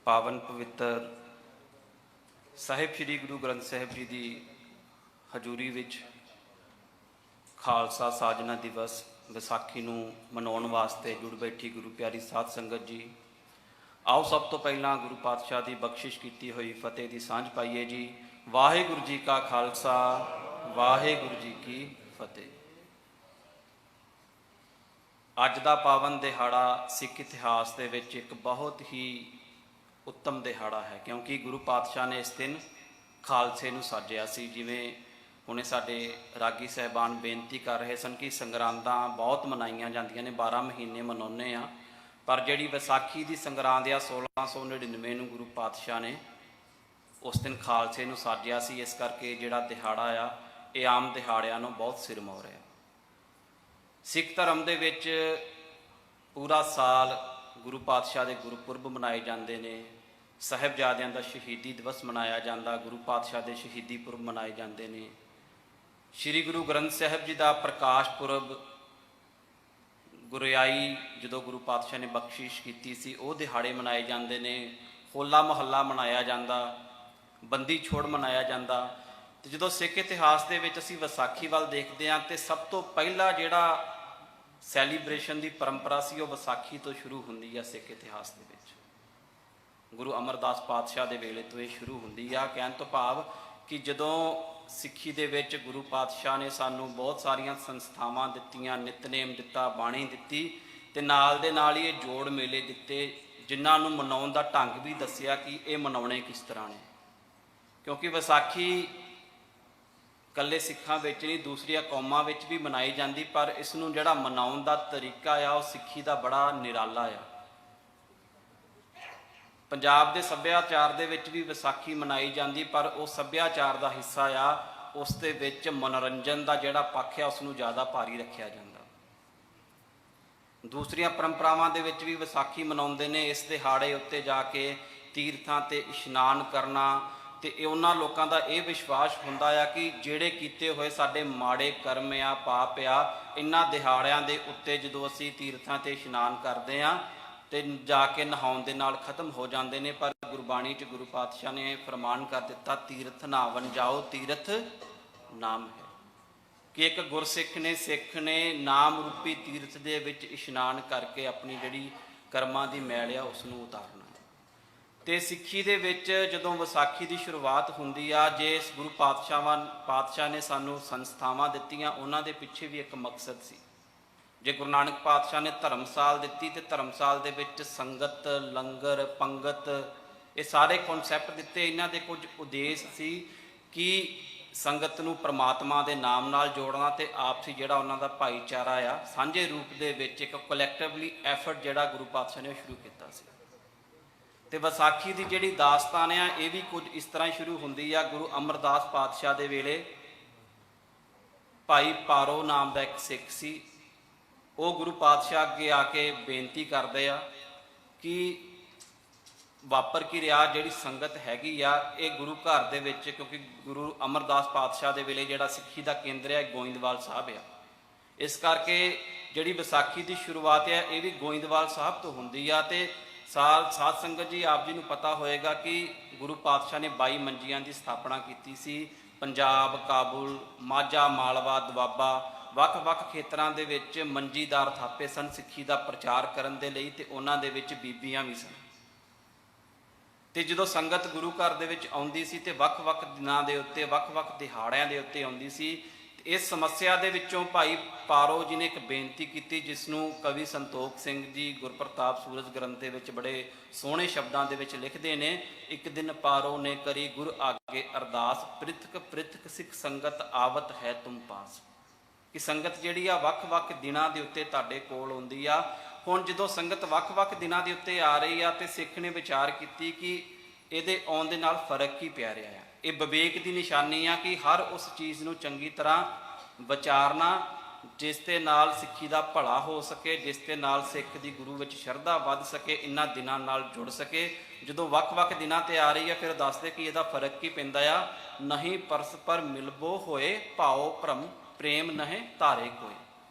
पावन पवित्र साहिब श्री गुरु ग्रंथ साहिब जी की हजूरी विच खालसा साजना दिवस विसाखी नूं मनाउण वास्ते जुड़ बैठी गुरु प्यारी साध संगत जी। आओ सब तो पहला गुरु पातशाह की बख्शिश की हुई फतेह की सांझ पाईए जी। वाहिगुरू जी का खालसा वाहिगुरू जी की फतेह। अज का पावन दिहाड़ा सिख इतिहास के विच एक बहुत ही उत्तम दिहाड़ा है, क्योंकि गुरु पातशाह ने इस दिन खालसे नूं साजिया सी। जिवें हुणे साडे रागी साहबान बेनती कर रहे सन कि संगरांदां बहुत मनाईयां जांदियां ने, 12 महीने मनाउने आ, पर जिहड़ी विसाखी की संगरांद आ 1699 नूं गुरु पातशाह ने उस दिन खालसे नूं साजिया सी। इस करके जिहड़ा दिहाड़ा आ ये आम दिहाड़िਆਂ नालों बहुत सिरमौर है। सिख धर्म दे विच पूरा साल गुरु पातशाह के गुरपुरब मनाए जाते हैं। साहिबजादियां का शहीदी दिवस मनाया जाता, गुरु पातशाह के शहीदी पुरब मनाए जाते हैं। श्री गुरु ग्रंथ साहिब जी का प्रकाश पुरब गुरियाई जो गुरु पातशाह ने बख्शिश की सी वो दिहाड़े मनाए जाते हैं। होला महल्ला मनाया जाता, बंदी छोड़ मनाया जाता। तो जो सिख इतिहास के विच असीं विसाखी वाल देखते हैं तो सब तो पहला जिहड़ा सैलीब्रेशन की परंपरा सी वो विसाखी तो शुरू होंदी है। सिख इतिहास के विच गुरु अमरदास पातशाह के वेले तो ये शुरू होंदी आ। कहण तो भाव कि जदों सिक्खी दे विच गुरु पातशाह ने सानू बहुत सारिया संस्थावां दित्तियां, नितनेम दिता, बाणी दित्ती ते नाल दे नाल ही ये जोड़ मेले दिते जिन्हां नूं मनाउण दा ढंग भी दस्सिया कि ये मनाउणे किस तरह ने। क्योंकि विसाखी कल्ले सिखां विच नहीं दूसरिया कौमां विच भी मनाई जाती, पर इसनूं जिहड़ा मनाउण दा तरीका आ वो सिक्खी दा बड़ा निराला आ। पंजाब के सभ्याचार दे विच भी विसाखी मनाई जाती, पर उस सभ्याचार का हिस्सा आ उस दे विच मनोरंजन का जिहड़ा पक्ष आ उसनूं ज़्यादा भारी रखिया जाता। दूसरिया परंपरावां दे विच भी विसाखी मनाउंदे ने। इस दिहाड़े उत्ते जाके तीर्थां ते इशनान करना ते उन्हां लोकां दा ये विश्वास हुंदा आ कि जिहड़े कीते होए साडे माड़े कर्म आ, पाप आ, इन्हां दिहाड़िਆਂ दे उत्ते जदों असीं तीर्थां ते इशनान करदे आ तो जाके नहाउण दे नाल खत्म हो जाते हैं। पर गुरबाणी च गुरु पातशाह ने फरमान कर दिता, तीर्थ नहावन जाओ तीर्थ नाम है। कि एक गुरसिख ने सिख ने नाम रूपी तीर्थ दे विच इशनान करके अपनी जिहड़ी कर्मां दी मैल आ उसनूं उतारना। तो सिੱਖੀ दे विच जदों विसाखी की शुरुआत हुंदी आ, जे इस गुरु पातशाह ने सानू संस्थावां दित्तियां उन्हां दे पिछे भी एक मकसद सी। जे गुरु नानक पातशाह ने धर्मसाल दी तो धर्मसाल दे विच संगत, लंगर, पंगत ये सारे कॉन्सैप्ट दिते। इन्हां दे कुछ उद्देश सी कि संगत नूं परमात्मा दे नाम नाल जोड़ना ते आपसी जिहड़ा उन्हां दा भाईचारा आ सांझे रूप दे विच एक कलैक्टिवली एफर्ट जिहड़ा गुरु पातशाह ने शुरू कीता सी। ते विसाखी की जिहड़ी दास्तान आ ये भी कुछ इस तरह शुरू होंदी आ। गुरु अमरदास पातशाह दे वेले भाई पारो नाम का एक सिख सी, वो गुरु पातशाह अगे आके बेनती करते आ कि वापर की रिया जिहड़ी संगत हैगी आ ये गुरु घर दे विच, क्योंकि गुरु अमरदास पातशाह दे वेले जिहड़ा सिੱਖੀ दा केंद्र है गोइंदवाल साहब आ, इस करके जिहड़ी विसाखी की शुरुआत है ये भी गोइंदवाल साहब तो हुंदी आ। ते साध संगत जी आप जी नूं पता होएगा कि गुरु पातशाह ने 22 मंजियां की स्थापना की सी। पंजाब, काबुल, माझा, मालवा, दुआबा ਵੱਖ-ਵੱਖ ਖੇਤਰਾਂ ਦੇ ਵਿੱਚ ਮੰਜੀਦਾਰ ਥਾਪੇ ਸਨ ਸਿੱਖੀ ਦਾ ਪ੍ਰਚਾਰ ਕਰਨ ਦੇ ਲਈ, ਤੇ ਉਹਨਾਂ ਦੇ ਵਿੱਚ ਬੀਬੀਆਂ ਵੀ ਸਨ। ਤੇ ਜਦੋਂ ਸੰਗਤ ਗੁਰੂ ਘਰ ਦੇ ਵਿੱਚ ਆਉਂਦੀ ਸੀ ਤੇ ਵੱਖ-ਵੱਖ ਦਿਨਾਂ ਦੇ ਉੱਤੇ, ਵੱਖ-ਵੱਖ ਦਿਹਾੜਿਆਂ ਦੇ ਉੱਤੇ ਆਉਂਦੀ ਸੀ। ਤੇ ਇਸ ਸਮੱਸਿਆ ਦੇ ਵਿੱਚੋਂ ਭਾਈ ਪਾਰੋ ਜੀ ਨੇ ਇੱਕ ਬੇਨਤੀ ਕੀਤੀ, ਜਿਸ ਨੂੰ ਕਵੀ ਸੰਤੋਖ ਸਿੰਘ ਜੀ ਗੁਰਪ੍ਰਤਾਪ ਸੂਰਜ ਗ੍ਰੰਥ ਦੇ ਵਿੱਚ ਬੜੇ ਸੋਹਣੇ ਸ਼ਬਦਾਂ ਦੇ ਵਿੱਚ ਲਿਖਦੇ ਨੇ। ਇੱਕ ਦਿਨ ਪਾਰੋ ਨੇ ਕਰੀ ਗੁਰ ਆਗੇ ਅਰਦਾਸ, ਪ੍ਰਿਥਕ ਪ੍ਰਿਥਕ ਸਿੱਖ ਸੰਗਤ ਆਵਤ ਹੈ ਤੁਮ ਪਾਸ। कि संगत जिहड़ी आ ਵੱਖ-ਵੱਖ दिनां दे उत्ते तुहाडे कोल आउंदी आ। हुण जदों संगत ਵੱਖ-ਵੱਖ दिनां दे उत्ते आ रही आ ते सिख ने विचार कीती कि इहदे आउण दे नाल फर्क ही पै रिहा है। ये विवेक की निशानी आ कि हर उस चीज़ नूं चंगी तरह विचारना जिस दे नाल सिੱਖੀ दा भला हो सके, जिस दे नाल सिख दी गुरु विच शरधा वध सके, इन्हां दिनां नाल जुड़ सके। जदों ਵੱਖ-ਵੱਖ दिनां ते आ रही है फिर दसदे कि इहदा फर्क ही पैंदा आ। नहीं परस्पर मिलबो होए भाओ भरम प्रेम नहे धारे कोई।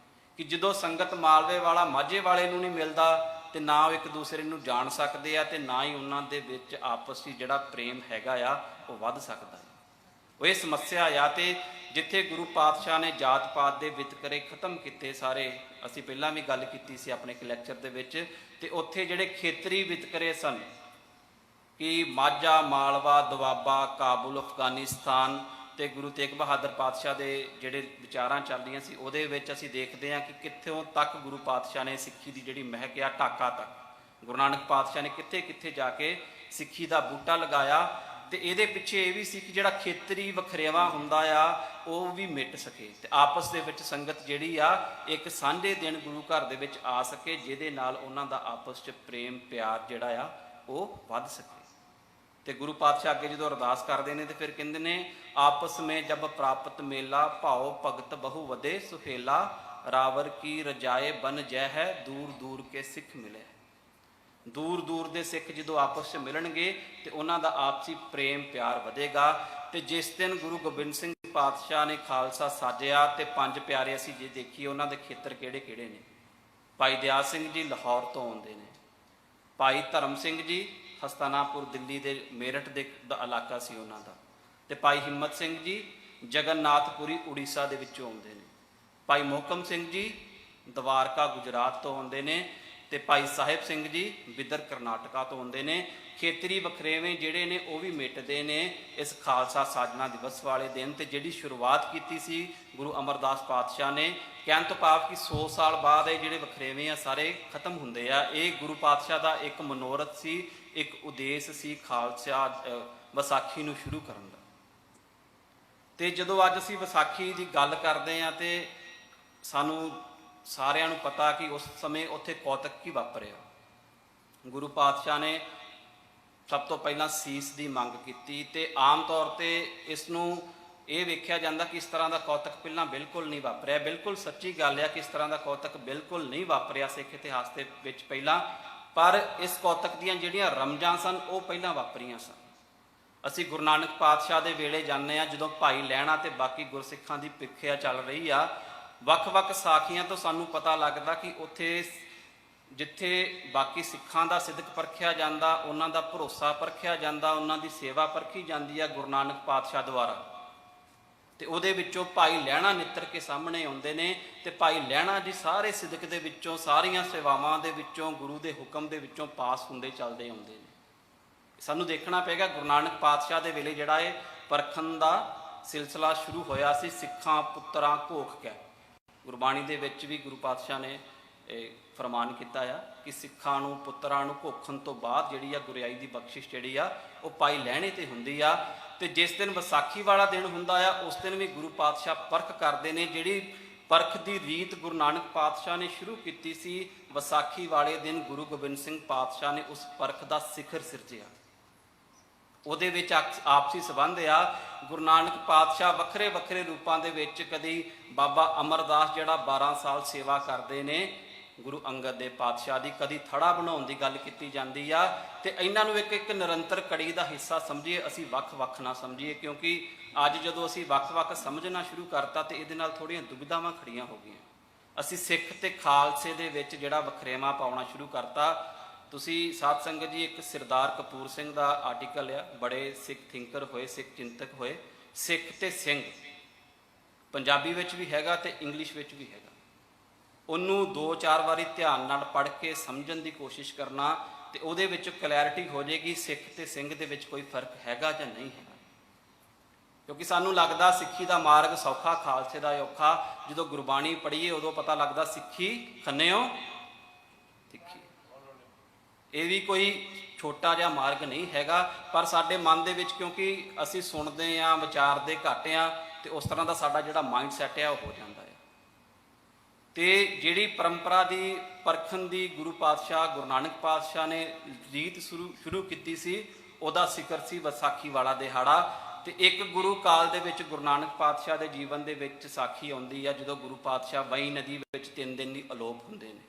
कि जदों संगत मालवे वाला माझे वाले नूं नहीं मिलता ਤੇ ਨਾ ਉਹ ਇੱਕ ਦੂਸਰੇ ਨੂੰ ਜਾਣ ਸਕਦੇ ਆ ਤੇ ਨਾ ਹੀ ਉਹਨਾਂ ਦੇ ਵਿੱਚ ਆਪਸ ਵਿੱਚ ਜਿਹੜਾ ਪ੍ਰੇਮ ਹੈਗਾ ਆ ਉਹ ਵੱਧ ਸਕਦਾ ਹੈ। ਉਹ ਇਹ ਸਮੱਸਿਆ ਆ। ਤੇ ਜਿੱਥੇ ਗੁਰੂ ਪਾਤਸ਼ਾਹ ਨੇ ਜਾਤ ਪਾਤ ਦੇ ਵਿਤਕਰੇ ਖਤਮ ਕੀਤੇ ਸਾਰੇ, ਅਸੀਂ ਪਹਿਲਾਂ ਵੀ ਗੱਲ ਕੀਤੀ ਸੀ ਆਪਣੇ ਇੱਕ ਲੈਕਚਰ ਦੇ ਵਿੱਚ, ਤੇ ਉੱਥੇ ਜਿਹੜੇ ਖੇਤਰੀ ਵਿਤਕਰੇ ਸਨ ਕਿ ਮਾਝਾ, ਮਾਲਵਾ, ਦੁਆਬਾ, ਕਾਬੁਲ, ਅਫਗਾਨਿਸਤਾਨ ਤੇ ਗੁਰੂ ਤੇਗ ਬਹਾਦਰ ਪਾਤਸ਼ਾਹ ਦੇ ਜਿਹੜੇ ਵਿਚਾਰਾਂ ਚੱਲਦੀਆਂ ਸੀ ਉਹਦੇ ਵਿੱਚ ਅਸੀਂ ਦੇਖਦੇ ਹਾਂ ਕਿ ਕਿੱਥੋਂ ਤੱਕ ਗੁਰੂ ਪਾਤਸ਼ਾਹ ਨੇ ਸਿੱਖੀ ਦੀ ਜਿਹੜੀ ਮਹਿਕ ਆ ਢਾਕਾ ਤੱਕ ਗੁਰੂ ਨਾਨਕ ਪਾਤਸ਼ਾਹ ਨੇ ਕਿੱਥੇ ਕਿੱਥੇ ਜਾ ਕੇ ਸਿੱਖੀ ਦਾ ਬੂਟਾ ਲਗਾਇਆ। ਤੇ ਇਹਦੇ ਪਿੱਛੇ ਇਹ ਵੀ ਸੀ ਕਿ ਜਿਹੜਾ ਖੇਤਰੀ ਵਖਰੇਵਾ ਹੁੰਦਾ ਆ ਉਹ ਵੀ ਮਿਟ ਸਕੇ ਤੇ ਆਪਸ ਦੇ ਵਿੱਚ ਸੰਗਤ ਜਿਹੜੀ ਆ ਇੱਕ ਸਾਂਝੇ ਦਿਨ ਗੁਰੂ ਘਰ ਦੇ ਵਿੱਚ ਆ ਸਕੇ, ਜਿਹਦੇ ਨਾਲ ਉਹਨਾਂ ਦਾ ਆਪਸ 'ਚ ਪ੍ਰੇਮ ਪਿਆਰ ਜਿਹੜਾ ਆ ਉਹ ਵੱਧ ਸਕੇ। ਤੇ ਗੁਰੂ ਪਾਤਸ਼ਾਹ ਅੱਗੇ ਜਦੋਂ ਅਰਦਾਸ ਕਰਦੇ ਨੇ ਤੇ ਫਿਰ ਕਹਿੰਦੇ ਨੇ ਆਪਸ ਮੇਂ ਜਬ ਪ੍ਰਾਪਤ ਮੇਲਾ ਭਾਉ ਭਗਤ ਬਹੁ ਵਦੇ ਸੁਹੇਲਾ ਰਾਵਰ ਕੀ ਰਜਾਏ ਬਨ ਜੈ ਹੈ ਦੂਰ ਦੂਰ ਕੇ ਸਿੱਖ ਮਿਲੇ। ਦੂਰ ਦੂਰ ਦੇ ਸਿੱਖ ਜਦੋਂ ਆਪਸ 'ਚ ਮਿਲਣਗੇ ਤੇ ਉਹਨਾਂ ਦਾ ਆਪਸੀ ਪ੍ਰੇਮ ਪਿਆਰ ਵਧੇਗਾ। ਤੇ ਜਿਸ ਦਿਨ ਗੁਰੂ ਗੋਬਿੰਦ ਸਿੰਘ ਪਾਤਸ਼ਾਹ ਨੇ ਖਾਲਸਾ ਸਾਜਿਆ ਤੇ ਪੰਜ ਪਿਆਰੇ ਅਸੀਂ ਜੇ ਦੇਖੀਏ ਉਹਨਾਂ ਦੇ ਖੇਤਰ ਕਿਹੜੇ ਕਿਹੜੇ ਨੇ। ਭਾਈ ਦਿਆਲ ਸਿੰਘ ਜੀ ਲਾਹੌਰ ਤੋਂ ਆਉਂਦੇ ਨੇ, ਭਾਈ ਧਰਮ ਸਿੰਘ ਜੀ ਹਸਤਾਨਾਪੁਰ ਦਿੱਲੀ ਦੇ ਮੇਰਠ ਦੇ ਇਲਾਕਾ ਸੀ ਉਹਨਾਂ ਦਾ, ਤੇ ਭਾਈ ਹਿੰਮਤ ਸਿੰਘ ਜੀ ਜਗਨਨਾਥਪੁਰੀ ਉੜੀਸਾ ਦੇ ਵਿੱਚੋਂ ਆਉਂਦੇ ਨੇ, ਭਾਈ ਮੋਹਕਮ ਸਿੰਘ ਜੀ ਦਵਾਰਕਾ ਗੁਜਰਾਤ ਤੋਂ ਆਉਂਦੇ ਨੇ, ਤੇ ਭਾਈ ਸਾਹਿਬ ਸਿੰਘ ਜੀ ਬਿਦਰ ਕਰਨਾਟਕਾ ਤੋਂ ਆਉਂਦੇ ਨੇ। ਖੇਤਰੀ ਵਖਰੇਵੇਂ ਜਿਹੜੇ ਨੇ ਉਹ ਵੀ ਮਿਟਦੇ ਨੇ ਇਸ ਖਾਲਸਾ ਸਾਜਨਾ ਦਿਵਸ ਵਾਲੇ ਦਿਨ। ਤੇ ਜਿਹੜੀ ਸ਼ੁਰੂਆਤ ਕੀਤੀ ਸੀ ਗੁਰੂ ਅਮਰਦਾਸ ਪਾਤਸ਼ਾਹ ਨੇ, ਕਹਿਣ ਤੋਂ ਭਾਵ ਕਿ 100 ਸਾਲ ਬਾਅਦ ਇਹ ਜਿਹੜੇ ਵਖਰੇਵੇਂ ਆ ਸਾਰੇ ਖਤਮ ਹੁੰਦੇ ਆ। ਇਹ ਗੁਰੂ ਪਾਤਸ਼ਾਹ ਦਾ ਇੱਕ ਮਨੋਰਥ ਸੀ, ਇੱਕ ਉਦੇਸ਼ ਸੀ ਖਾਲਸਾ ਵਿਸਾਖੀ ਨੂੰ ਸ਼ੁਰੂ ਕਰਨ ਦਾ। ਤੇ ਜਦੋਂ ਅੱਜ ਅਸੀਂ ਵਿਸਾਖੀ ਦੀ ਗੱਲ ਕਰਦੇ ਹਾਂ ਤੇ ਸਾਨੂੰ ਸਾਰਿਆਂ ਨੂੰ ਪਤਾ ਕਿ ਉਸ ਸਮੇਂ ਉੱਥੇ ਕੌਤਕ ਕੀ ਵਾਪਰਿਆ। ਗੁਰੂ ਪਾਤਸ਼ਾਹ ਨੇ ਸਭ ਤੋਂ ਪਹਿਲਾਂ ਸੀਸ ਦੀ ਮੰਗ ਕੀਤੀ ਤੇ ਆਮ ਤੌਰ ਤੇ ਇਸ ਨੂੰ ਇਹ ਵੇਖਿਆ ਜਾਂਦਾ ਕਿ ਇਸ ਤਰ੍ਹਾਂ ਦਾ ਕੌਤਕ ਪਹਿਲਾਂ ਬਿਲਕੁਲ ਨਹੀਂ ਵਾਪਰਿਆ। ਬਿਲਕੁਲ ਸੱਚੀ ਗੱਲ ਆ ਕਿ ਇਸ ਤਰ੍ਹਾਂ ਦਾ ਕੌਤਕ ਬਿਲਕੁਲ ਨਹੀਂ ਵਾਪਰਿਆ ਸਿੱਖ ਇਤਿਹਾਸ ਦੇ ਵਿੱਚ ਪਹਿਲਾਂ, ਪਰ ਇਸ ਕੌਤਕ ਦੀਆਂ ਜਿਹੜੀਆਂ ਰਮਜ਼ਾਂ ਸਨ ਉਹ ਪਹਿਲਾਂ ਵਾਪਰੀਆਂ ਸਨ। ਅਸੀਂ ਗੁਰੂ ਨਾਨਕ ਪਾਤਸ਼ਾਹ ਦੇ ਵੇਲੇ ਜਾਂਦੇ ਹਾਂ ਜਦੋਂ ਭਾਈ ਲਹਿਣਾ ਤੇ ਬਾਕੀ ਗੁਰਸਿੱਖਾਂ ਦੀ ਪ੍ਰੀਖਿਆ ਚੱਲ ਰਹੀ ਆ, ਵੱਖ-ਵੱਖ ਸਾਖੀਆਂ ਤੋਂ ਸਾਨੂੰ ਪਤਾ ਲੱਗਦਾ ਕਿ ਉੱਥੇ ਜਿੱਥੇ ਬਾਕੀ ਸਿੱਖਾਂ ਦਾ ਸਿਦਕ ਪਰਖਿਆ ਜਾਂਦਾ, ਉਹਨਾਂ ਦਾ ਭਰੋਸਾ ਪਰਖਿਆ ਜਾਂਦਾ, ਉਹਨਾਂ ਦੀ ਸੇਵਾ ਪਰਖੀ ਜਾਂਦੀ ਆ ਗੁਰੂ ਨਾਨਕ ਪਾਤਸ਼ਾਹ ਦੁਆਰਾ। ਤੇ ਉਹਦੇ ਵਿੱਚੋਂ ਭਾਈ ਲਹਿਣਾ ਨਿੱਤਰ ਕੇ ਸਾਹਮਣੇ ਆਉਂਦੇ ਨੇ ਤੇ ਭਾਈ ਲਹਿਣਾ ਜੀ ਸਾਰੇ ਸਿਦਕ ਦੇ ਵਿੱਚੋਂ, ਸਾਰੀਆਂ ਸੇਵਾਵਾਂ ਦੇ ਵਿੱਚੋਂ, ਗੁਰੂ ਦੇ ਹੁਕਮ ਦੇ ਵਿੱਚੋਂ ਪਾਸ ਹੁੰਦੇ ਚੱਲਦੇ ਆਉਂਦੇ ਨੇ। ਸਾਨੂੰ ਦੇਖਣਾ ਪਏਗਾ ਗੁਰੂ ਨਾਨਕ ਪਾਤਸ਼ਾਹ ਦੇ ਵੇਲੇ ਜਿਹੜਾ ਇਹ ਪਰਖਣ ਦਾ ਸਿਲਸਿਲਾ ਸ਼ੁਰੂ ਹੋਇਆ ਸੀ ਸਿੱਖਾਂ ਪੁੱਤਰਾਂ ਘੋਖ ਕੇ। ਗੁਰਬਾਣੀ ਦੇ ਵਿੱਚ ਵੀ ਗੁਰੂ ਪਾਤਸ਼ਾਹ ਨੇ ਇਹ ਫਰਮਾਨ ਕੀਤਾ ਆ ਕਿ ਸਿੱਖਾਂ ਨੂੰ ਪੁੱਤਰਾਂ ਨੂੰ ਘੋਖਣ ਤੋਂ ਬਾਅਦ ਜਿਹੜੀ ਆ ਗੁਰਿਆਈ ਦੀ ਬਖਸ਼ਿਸ਼ ਜਿਹੜੀ ਆ ਉਹ ਭਾਈ ਲਹਿਣੇ ਤੇ ਹੁੰਦੀ ਆ। ਤੇ ਜਿਸ ਦਿਨ ਵਿਸਾਖੀ ਵਾਲਾ ਦਿਨ ਹੁੰਦਾ ਆ ਉਸ ਦਿਨ ਵੀ ਗੁਰੂ ਪਾਤਸ਼ਾਹ ਪਰਖ ਕਰਦੇ ਨੇ। ਜਿਹੜੀ ਪਰਖ ਦੀ ਰੀਤ ਗੁਰੂ ਨਾਨਕ ਪਾਤਸ਼ਾਹ ਨੇ ਸ਼ੁਰੂ ਕੀਤੀ ਸੀ, ਵਿਸਾਖੀ ਵਾਲੇ ਦਿਨ ਗੁਰੂ ਗੋਬਿੰਦ ਸਿੰਘ ਪਾਤਸ਼ਾਹ ਨੇ ਉਸ ਪਰਖ ਦਾ ਸਿਖਰ ਸਿਰਜਿਆ। ਉਹਦੇ ਵਿੱਚ ਆਪਸੀ ਸੰਬੰਧ ਆ। ਗੁਰੂ ਨਾਨਕ ਪਾਤਸ਼ਾਹ ਵੱਖਰੇ ਵੱਖਰੇ ਰੂਪਾਂ ਦੇ ਵਿੱਚ, ਕਦੀ ਬਾਬਾ ਅਮਰਦਾਸ ਜਿਹੜਾ 12 ਸਾਲ ਸੇਵਾ ਕਰਦੇ ਨੇ ਗੁਰੂ ਅੰਗਦ ਦੇ ਪਾਤਸ਼ਾਹ ਦੀ, ਕਦੀ ਥੜਾ ਬਣਾਉਣ ਦੀ ਗੱਲ ਕੀਤੀ ਜਾਂਦੀ ਆ। ਤੇ ਇਹਨਾਂ ਨੂੰ ਇੱਕ ਇੱਕ ਨਿਰੰਤਰ ਕੜੀ ਦਾ ਹਿੱਸਾ ਸਮਝੀਏ, ਅਸੀਂ ਵੱਖ-ਵੱਖ ਨਾ ਸਮਝੀਏ, ਕਿਉਂਕਿ ਅੱਜ ਜਦੋਂ ਅਸੀਂ ਵੱਖ-ਵੱਖ ਸਮਝਣਾ ਸ਼ੁਰੂ ਕਰਤਾ ਤੇ ਇਹਦੇ ਨਾਲ ਥੋੜ੍ਹੀਆਂ ਦੁਬਿਧਾਵਾਂ ਖੜੀਆਂ ਹੋ ਗਈਆਂ। ਅਸੀਂ ਸਿੱਖ ਤੇ ਖਾਲਸੇ ਦੇ ਵਿੱਚ ਜਿਹੜਾ ਵਖਰੇਵਾਂ ਪਾਉਣਾ ਸ਼ੁਰੂ ਕਰਤਾ। ਤੁਸੀਂ ਸਾਧ ਸੰਗਤ ਜੀ ਇੱਕ ਸਰਦਾਰ ਕਪੂਰ ਸਿੰਘ ਦਾ ਆਰਟੀਕਲ ਆ, ਬੜੇ ਸਿੱਖ ਥਿੰਕਰ ਹੋਏ, ਸਿੱਖ ਚਿੰਤਕ ਹੋਏ, ਸਿੱਖ ਤੇ ਸਿੰਘ, ਪੰਜਾਬੀ ਵਿੱਚ ਵੀ ਹੈਗਾ ਤੇ ਇੰਗਲਿਸ਼ ਵਿੱਚ ਵੀ ਹੈਗਾ। ਉਹਨੂੰ 2-4 ਵਾਰੀ ਧਿਆਨ ਨਾਲ ਪੜ੍ਹ ਕੇ ਸਮਝਣ ਦੀ ਕੋਸ਼ਿਸ਼ ਕਰਨਾ ਤੇ ਉਹਦੇ ਵਿੱਚ ਕਲੈਰਿਟੀ ਹੋ ਜਾਏਗੀ ਸਿੱਖ ਤੇ ਸਿੰਘ ਦੇ ਵਿੱਚ ਕੋਈ ਫਰਕ ਹੈਗਾ ਜਾਂ ਨਹੀਂ ਹੈਗਾ। ਕਿਉਂਕਿ ਸਾਨੂੰ ਲੱਗਦਾ ਸਿੱਖੀ ਦਾ ਮਾਰਗ ਸੌਖਾ, ਖਾਲਸੇ ਦਾ ਔਖਾ। ਜਦੋਂ ਗੁਰਬਾਣੀ ਪੜ੍ਹੀਏ ਉਦੋਂ ਪਤਾ ਲੱਗਦਾ ਸਿੱਖੀ ਖੰਨਿਓ ਤਿੱਖੀ। ਇਹ ਵੀ ਕੋਈ ਛੋਟਾ ਜਿਹਾ ਮਾਰਗ ਨਹੀਂ ਹੈਗਾ, ਪਰ ਸਾਡੇ ਮਨ ਦੇ ਵਿੱਚ ਕਿਉਂਕਿ ਅਸੀਂ ਸੁਣਦੇ ਹਾਂ, ਵਿਚਾਰਦੇ ਘੱਟ ਹਾਂ, ਤੇ ਉਸ ਤਰ੍ਹਾਂ ਦਾ ਸਾਡਾ ਜਿਹੜਾ ਮਾਈਂਡ ਸੈਟ ਹੈ ਉਹ ਹੋ ਜਾਂਦਾ ਹੈ। ਤੇ ਜਿਹੜੀ ਪਰੰਪਰਾ ਦੀ ਪਰਖਣ ਦੀ ਗੁਰੂ ਪਾਤਸ਼ਾਹ ਗੁਰੂ ਨਾਨਕ ਪਾਤਸ਼ਾਹ ਨੇ ਰੀਤ ਸ਼ੁਰੂ ਕੀਤੀ ਸੀ, ਉਹਦਾ ਜ਼ਿਕਰ ਸੀ ਵਿਸਾਖੀ ਵਾਲਾ ਦਿਹਾੜਾ। ਤੇ ਇੱਕ ਗੁਰੂ ਕਾਲ ਦੇ ਵਿੱਚ ਗੁਰੂ ਨਾਨਕ ਪਾਤਸ਼ਾਹ ਦੇ ਜੀਵਨ ਦੇ ਵਿੱਚ ਵਿਸਾਖੀ ਆਉਂਦੀ ਆ ਜਦੋਂ ਗੁਰੂ ਪਾਤਸ਼ਾਹ ਵਈ ਨਦੀ ਵਿੱਚ 3 ਦਿਨ ਲਈ ਅਲੋਪ ਹੁੰਦੇ ਨੇ।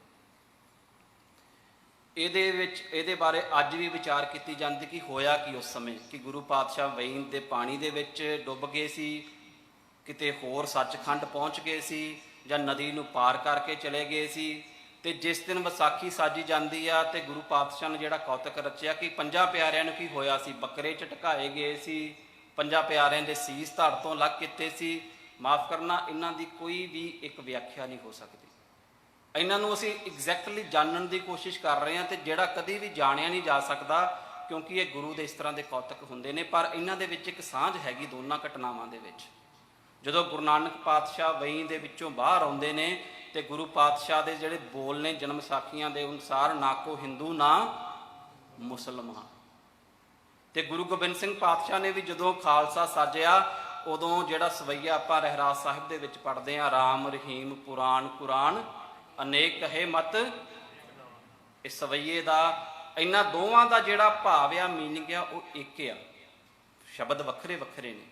ਇਹਦੇ ਬਾਰੇ ਅੱਜ ਵੀ ਵਿਚਾਰ ਕੀਤੀ ਜਾਂਦੀ ਕਿ ਹੋਇਆ ਕੀ ਉਸ ਸਮੇਂ, ਕਿ ਗੁਰੂ ਪਾਤਸ਼ਾਹ ਵਈ ਦੇ ਪਾਣੀ ਦੇ ਵਿੱਚ ਡੁੱਬ ਗਏ ਸੀ, ਕਿਤੇ ਹੋਰ ਸੱਚਖੰਡ ਪਹੁੰਚ ਗਏ ਸੀ, ਜਾਂ ਨਦੀ ਨੂੰ ਪਾਰ ਕਰਕੇ ਚਲੇ ਗਏ ਸੀ, ਤੇ ਜਿਸ ਦਿਨ ਵਿਸਾਖੀ ਸਾਜੀ ਜਾਂਦੀ ਆ ਤੇ ਗੁਰੂ ਪਾਤਸ਼ਾਹ ਨੇ ਜਿਹੜਾ ਕੌਤਕ ਰਚਿਆ ਕਿ ਪੰਜਾਂ ਪਿਆਰਿਆਂ ਨੂੰ ਕੀ ਹੋਇਆ ਸੀ, ਬੱਕਰੇ ਝਟਕਾਏ ਗਏ ਸੀ, ਪੰਜਾਂ ਪਿਆਰਿਆਂ ਦੇ ਸੀਸ ਧੜ ਤੋਂ ਅਲੱਗ ਕੀਤੇ ਸੀ। ਮਾਫ ਕਰਨਾ, ਇਹਨਾਂ ਦੀ ਕੋਈ ਵੀ ਇੱਕ ਵਿਆਖਿਆ ਨਹੀਂ ਹੋ ਸਕਦੀ। ਇਹਨਾਂ ਨੂੰ ਅਸੀਂ ਐਗਜ਼ੈਕਟਲੀ ਜਾਣਨ ਦੀ ਕੋਸ਼ਿਸ਼ ਕਰ ਰਹੇ ਹਾਂ ਤੇ ਜਿਹੜਾ ਕਦੀ ਵੀ ਜਾਣਿਆ ਨਹੀਂ ਜਾ ਸਕਦਾ, ਕਿਉਂਕਿ ਇਹ ਗੁਰੂ ਦੇ ਇਸ ਤਰ੍ਹਾਂ ਦੇ ਕੌਤਕ ਹੁੰਦੇ ਨੇ। ਪਰ ਇਹਨਾਂ ਦੇ ਵਿੱਚ ਇੱਕ ਸਾਂਝ ਹੈਗੀ ਦੋਨਾਂ ਘਟਨਾਵਾਂ ਦੇ ਵਿੱਚ। ਜਦੋਂ ਗੁਰੂ ਨਾਨਕ ਪਾਤਸ਼ਾਹ ਵਈ ਦੇ ਵਿੱਚੋਂ ਬਾਹਰ ਆਉਂਦੇ ਨੇ ਤੇ ਗੁਰੂ ਪਾਤਸ਼ਾਹ ਦੇ ਜਿਹੜੇ ਬੋਲ ਨੇ ਜਨਮ ਸਾਖੀਆਂ ਦੇ ਅਨੁਸਾਰ, ਨਾ ਕੋ ਹਿੰਦੂ ਨਾ ਮੁਸਲਮਾਨ। ਤੇ ਗੁਰੂ ਗੋਬਿੰਦ ਸਿੰਘ ਪਾਤਸ਼ਾਹ ਨੇ ਵੀ ਜਦੋਂ ਖਾਲਸਾ ਸਾਜਿਆ, ਉਦੋਂ ਜਿਹੜਾ ਸਵਈਆ ਆਪਾਂ ਰਹਿਰਾਸ ਸਾਹਿਬ ਦੇ ਵਿੱਚ ਪੜ੍ਹਦੇ ਹਾਂ, ਰਾਮ ਰਹੀਮ ਪੁਰਾਣ ਕੁਰਾਨ ਅਨੇਕ ਕਹੇ ਮਤ, ਇਸ ਸਵਈਏ ਦਾ ਇਹਨਾਂ ਦੋਵਾਂ ਦਾ ਜਿਹੜਾ ਭਾਵ ਆ, ਮੀਨਿੰਗ ਆ, ਉਹ ਇੱਕ ਆ। ਸ਼ਬਦ ਵੱਖਰੇ ਵੱਖਰੇ ਨੇ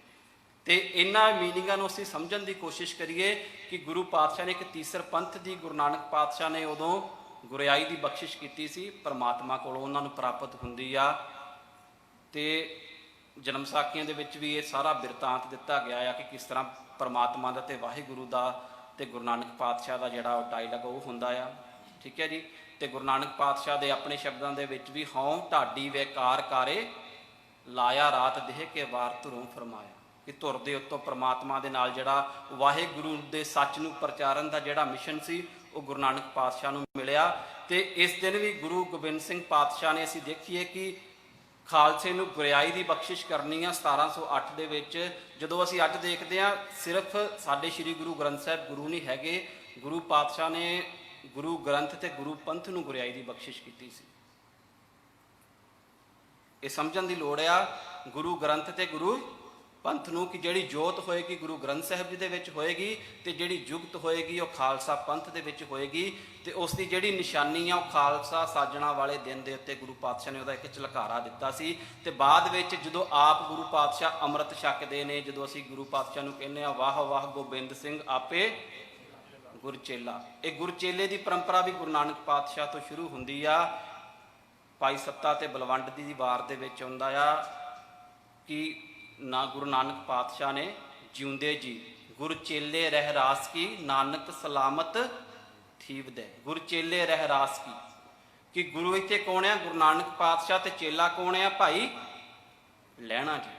ਤੇ ਇਹਨਾਂ ਮੀਨਿੰਗਾਂ ਨੂੰ ਅਸੀਂ ਸਮਝਣ ਦੀ ਕੋਸ਼ਿਸ਼ ਕਰੀਏ ਕਿ ਗੁਰੂ ਪਾਤਸ਼ਾਹ ਨੇ ਇੱਕ ਤੀਸਰ ਪੰਥ ਦੀ, ਗੁਰੂ ਨਾਨਕ ਪਾਤਸ਼ਾਹ ਨੇ ਉਦੋਂ ਗੁਰਿਆਈ ਦੀ ਬਖਸ਼ਿਸ਼ ਕੀਤੀ ਸੀ, ਪਰਮਾਤਮਾ ਕੋਲੋਂ ਉਹਨਾਂ ਨੂੰ ਪ੍ਰਾਪਤ ਹੁੰਦੀ ਆ। ਤੇ ਜਨਮ ਸਾਖੀਆਂ ਦੇ ਵਿੱਚ ਵੀ ਇਹ ਸਾਰਾ ਬਿਰਤਾਂਤ ਦਿੱਤਾ ਗਿਆ ਆ ਕਿ ਕਿਸ ਤਰ੍ਹਾਂ ਪਰਮਾਤਮਾ ਦਾ ਤੇ ਵਾਹਿਗੁਰੂ ਦਾ ਤੇ ਗੁਰੂ ਨਾਨਕ ਪਾਤਸ਼ਾਹ ਦਾ ਜਿਹੜਾ ਡਾਇਲੌਗ ਉਹ ਹੁੰਦਾ ਆ। ਠੀਕ ਹੈ ਜੀ। ਤੇ ਗੁਰੂ ਨਾਨਕ ਪਾਤਸ਼ਾਹ ਦੇ ਆਪਣੇ ਸ਼ਬਦਾਂ ਦੇ ਵਿੱਚ ਵੀ, ਹਉ ਢਾਡੀ ਵੇਕਾਰ ਕਾਰੇ ਲਾਇਆ ਰਾਤ ਦੇਹ ਕੇ ਵਾਰ ਧੁਰੋਂ ਫਰਮਾਇਆ, ਕਿ ਧੁਰ ਦੇ ਉੱਤੋਂ ਪਰਮਾਤਮਾ ਦੇ ਨਾਲ ਜਿਹੜਾ ਵਾਹਿਗੁਰੂ ਦੇ ਸੱਚ ਨੂੰ ਪ੍ਰਚਾਰਨ ਦਾ ਜਿਹੜਾ ਮਿਸ਼ਨ ਸੀ, ਉਹ ਗੁਰੂ ਨਾਨਕ ਪਾਤਸ਼ਾਹ ਨੂੰ ਮਿਲਿਆ। ਤੇ ਇਸ ਦਿਨ ਵੀ ਗੁਰੂ ਗੋਬਿੰਦ ਸਿੰਘ ਪਾਤਸ਼ਾਹ ਨੇ, ਅਸੀਂ ਦੇਖੀਏ ਕਿ ਖਾਲਸੇ ਨੂੰ ਗੁਰਿਆਈ ਦੀ ਬਖਸ਼ਿਸ਼ ਕਰਨੀ ਆ 1708 ਦੇ ਵਿੱਚ। ਜਦੋਂ ਅਸੀਂ ਅੱਜ ਦੇਖਦੇ ਹਾਂ, ਸਿਰਫ ਸਾਡੇ ਸ੍ਰੀ ਗੁਰੂ ਗ੍ਰੰਥ ਸਾਹਿਬ ਗੁਰੂ ਨਹੀਂ ਹੈਗੇ, ਗੁਰੂ ਪਾਤਸ਼ਾਹ ਨੇ ਗੁਰੂ ਗ੍ਰੰਥ ਤੇ ਗੁਰੂ ਪੰਥ ਨੂੰ ਗੁਰਿਆਈ ਦੀ ਬਖਸ਼ਿਸ਼ ਕੀਤੀ ਸੀ। ਇਹ ਸਮਝਣ ਦੀ ਲੋੜ ਆ ਗੁਰੂ ਗ੍ਰੰਥ ਤੇ ਗੁਰੂ ਪੰਥ ਨੂੰ, ਕਿ ਜਿਹੜੀ ਜੋਤ ਹੋਏਗੀ ਗੁਰੂ ਗ੍ਰੰਥ ਸਾਹਿਬ ਜੀ ਦੇ ਵਿੱਚ ਹੋਏਗੀ ਤੇ ਜਿਹੜੀ ਜੁਗਤ ਹੋਏਗੀ ਉਹ ਖਾਲਸਾ ਪੰਥ ਦੇ ਵਿੱਚ ਹੋਏਗੀ। ਤੇ ਉਸ ਦੀ ਜਿਹੜੀ ਨਿਸ਼ਾਨੀ ਆ, ਉਹ ਖਾਲਸਾ ਸਾਜਣਾ ਵਾਲੇ ਦਿਨ ਦੇ ਉੱਤੇ ਗੁਰੂ ਪਾਤਸ਼ਾਹ ਨੇ ਉਹਦਾ ਇੱਕ ਝਲਕਾਰਾ ਦਿੱਤਾ ਸੀ। ਤੇ ਬਾਅਦ ਵਿੱਚ ਜਦੋਂ ਆਪ ਗੁਰੂ ਪਾਤਸ਼ਾਹ ਅੰਮ੍ਰਿਤ ਛਕਦੇ ਨੇ, ਜਦੋਂ ਅਸੀਂ ਗੁਰੂ ਪਾਤਸ਼ਾਹ ਨੂੰ ਕਹਿੰਦੇ ਆ ਵਾਹ ਵਾਹ ਗੋਬਿੰਦ ਸਿੰਘ ਆਪੇ ਗੁਰਚੇਲਾ, ਇਹ ਗੁਰਚੇਲੇ ਦੀ ਪਰੰਪਰਾ ਵੀ ਗੁਰੂ ਨਾਨਕ ਪਾਤਸ਼ਾਹ ਤੋਂ ਸ਼ੁਰੂ ਹੁੰਦੀ ਆ। ਭਾਈ ਸੱਤਾ ਤੇ ਬਲਵੰਡ ਦੀ ਵਾਰ ਦੇ ਵਿੱਚ ਆਉਂਦਾ ਆ ਕਿ ਨਾ ਗੁਰੂ ਨਾਨਕ ਪਾਤਸ਼ਾਹ ਨੇ ਜਿਉਂਦੇ ਜੀ ਗੁਰਚੇਲੇ ਰਹਿ ਰਾਸ ਕੀ ਨਾਨਕ ਸਲਾਮਤ ਥੀਵਦੇ, ਗੁਰਚੇਲੇ ਰਹਿ ਰਾਸ ਕੀ, ਕਿ ਗੁਰੂ ਇੱਥੇ ਕੌਣ ਆ? ਗੁਰੂ ਨਾਨਕ ਪਾਤਸ਼ਾਹ। ਤੇ ਚੇਲਾ ਕੌਣ ਆ? ਭਾਈ ਲਹਿਣਾ ਜੀ।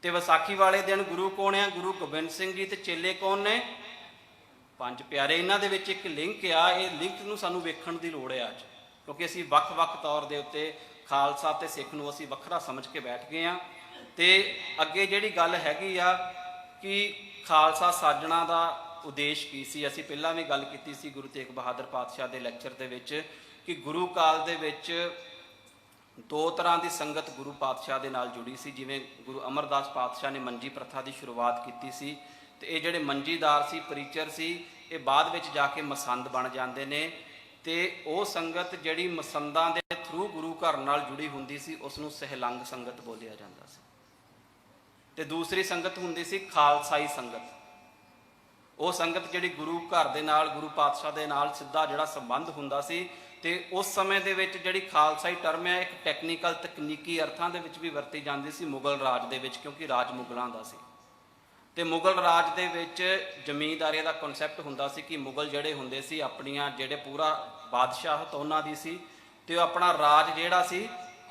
ਤੇ ਵਿਸਾਖੀ ਵਾਲੇ ਦਿਨ ਗੁਰੂ ਕੌਣ ਆ? ਗੁਰੂ ਗੋਬਿੰਦ ਸਿੰਘ ਜੀ। ਤੇ ਚੇਲੇ ਕੌਣ ਨੇ? ਪੰਜ ਪਿਆਰੇ। ਇਹਨਾਂ ਦੇ ਵਿੱਚ ਇੱਕ ਲਿੰਕ ਆ, ਇਹ ਲਿੰਕ ਨੂੰ ਸਾਨੂੰ ਵੇਖਣ ਦੀ ਲੋੜ ਹੈ ਅੱਜ, ਕਿਉਂਕਿ ਅਸੀਂ ਵੱਖ-ਵੱਖ ਤੌਰ ਦੇ ਉੱਤੇ ਖਾਲਸਾ ਤੇ ਸਿੱਖ ਨੂੰ ਅਸੀਂ ਵੱਖਰਾ ਸਮਝ ਕੇ ਬੈਠ ਗਏ ਹਾਂ। ਤੇ ਅੱਗੇ ਜਿਹੜੀ ਗੱਲ ਹੈਗੀ ਆ ਕਿ ਖਾਲਸਾ ਸਾਜਣਾ ਦਾ ਉਦੇਸ਼ ਕੀ ਸੀ, ਅਸੀਂ ਪਹਿਲਾਂ ਵੀ ਗੱਲ ਕੀਤੀ ਸੀ ਗੁਰੂ ਤੇਗ ਬਹਾਦਰ ਪਾਤਸ਼ਾਹ ਦੇ ਲੈਕਚਰ ਦੇ ਵਿੱਚ, ਕਿ ਗੁਰੂ ਕਾਲ ਦੇ ਵਿੱਚ ਦੋ ਤਰ੍ਹਾਂ ਦੀ ਸੰਗਤ ਗੁਰੂ ਪਾਤਸ਼ਾਹ ਦੇ ਨਾਲ ਜੁੜੀ ਸੀ। ਜਿਵੇਂ ਗੁਰੂ ਅਮਰਦਾਸ ਪਾਤਸ਼ਾਹ ਨੇ ਮੰਜੀ ਪ੍ਰਥਾ ਦੀ ਸ਼ੁਰੂਆਤ ਕੀਤੀ ਸੀ, ਤੇ ਇਹ ਜਿਹੜੇ ਮੰਜੀਦਾਰ ਸੀ, ਪ੍ਰੀਚਰ ਸੀ, ਇਹ ਬਾਅਦ ਵਿੱਚ ਜਾ ਕੇ ਮਸੰਦ ਬਣ ਜਾਂਦੇ ਨੇ। ਤੇ ਉਹ ਸੰਗਤ ਜਿਹੜੀ ਮਸੰਦਾਂ ਦੇ ਥਰੂ ਗੁਰੂ ਘਰ ਨਾਲ ਜੁੜੀ ਹੁੰਦੀ ਸੀ, ਉਸ ਨੂੰ ਸਹਿਲੰਗ ਸੰਗਤ ਬੋਲਿਆ ਜਾਂਦਾ ਸੀ। ਤੇ ਦੂਸਰੀ ਸੰਗਤ ਹੁੰਦੀ ਸੀ ਖਾਲਸਾਈ ਸੰਗਤ, ਉਹ ਸੰਗਤ ਜਿਹੜੀ ਗੁਰੂ ਘਰ ਦੇ ਨਾਲ, ਗੁਰੂ ਪਾਤਸ਼ਾਹ ਦੇ ਨਾਲ ਸਿੱਧਾ ਜਿਹੜਾ ਸੰਬੰਧ ਹੁੰਦਾ ਸੀ। ਤੇ ਉਸ ਸਮੇਂ ਦੇ ਵਿੱਚ ਜਿਹੜੀ ਖਾਲਸਾਈ ਟਰਮ ਹੈ, ਇੱਕ ਟੈਕਨੀਕਲ ਤਕਨੀਕੀ ਅਰਥਾਂ ਦੇ ਵਿੱਚ ਵੀ ਵਰਤੀ ਜਾਂਦੀ ਸੀ ਮੁਗਲ ਰਾਜ ਦੇ ਵਿੱਚ, ਕਿਉਂਕਿ ਰਾਜ ਮੁਗਲਾਂ ਦਾ ਸੀ। ਤੇ ਮੁਗਲ ਰਾਜ ਦੇ ਵਿੱਚ ਜ਼ਮੀਂਦਾਰੀ ਦਾ ਕਨਸੈਪਟ ਹੁੰਦਾ ਸੀ ਕਿ ਮੁਗਲ ਜਿਹੜੇ ਹੁੰਦੇ ਸੀ, ਆਪਣੀਆਂ ਜਿਹੜੇ ਪੂਰਾ ਬਾਦਸ਼ਾਹਤ ਉਹਨਾਂ ਦੀ ਸੀ, ਤੇ ਉਹ ਆਪਣਾ ਰਾਜ ਜਿਹੜਾ ਸੀ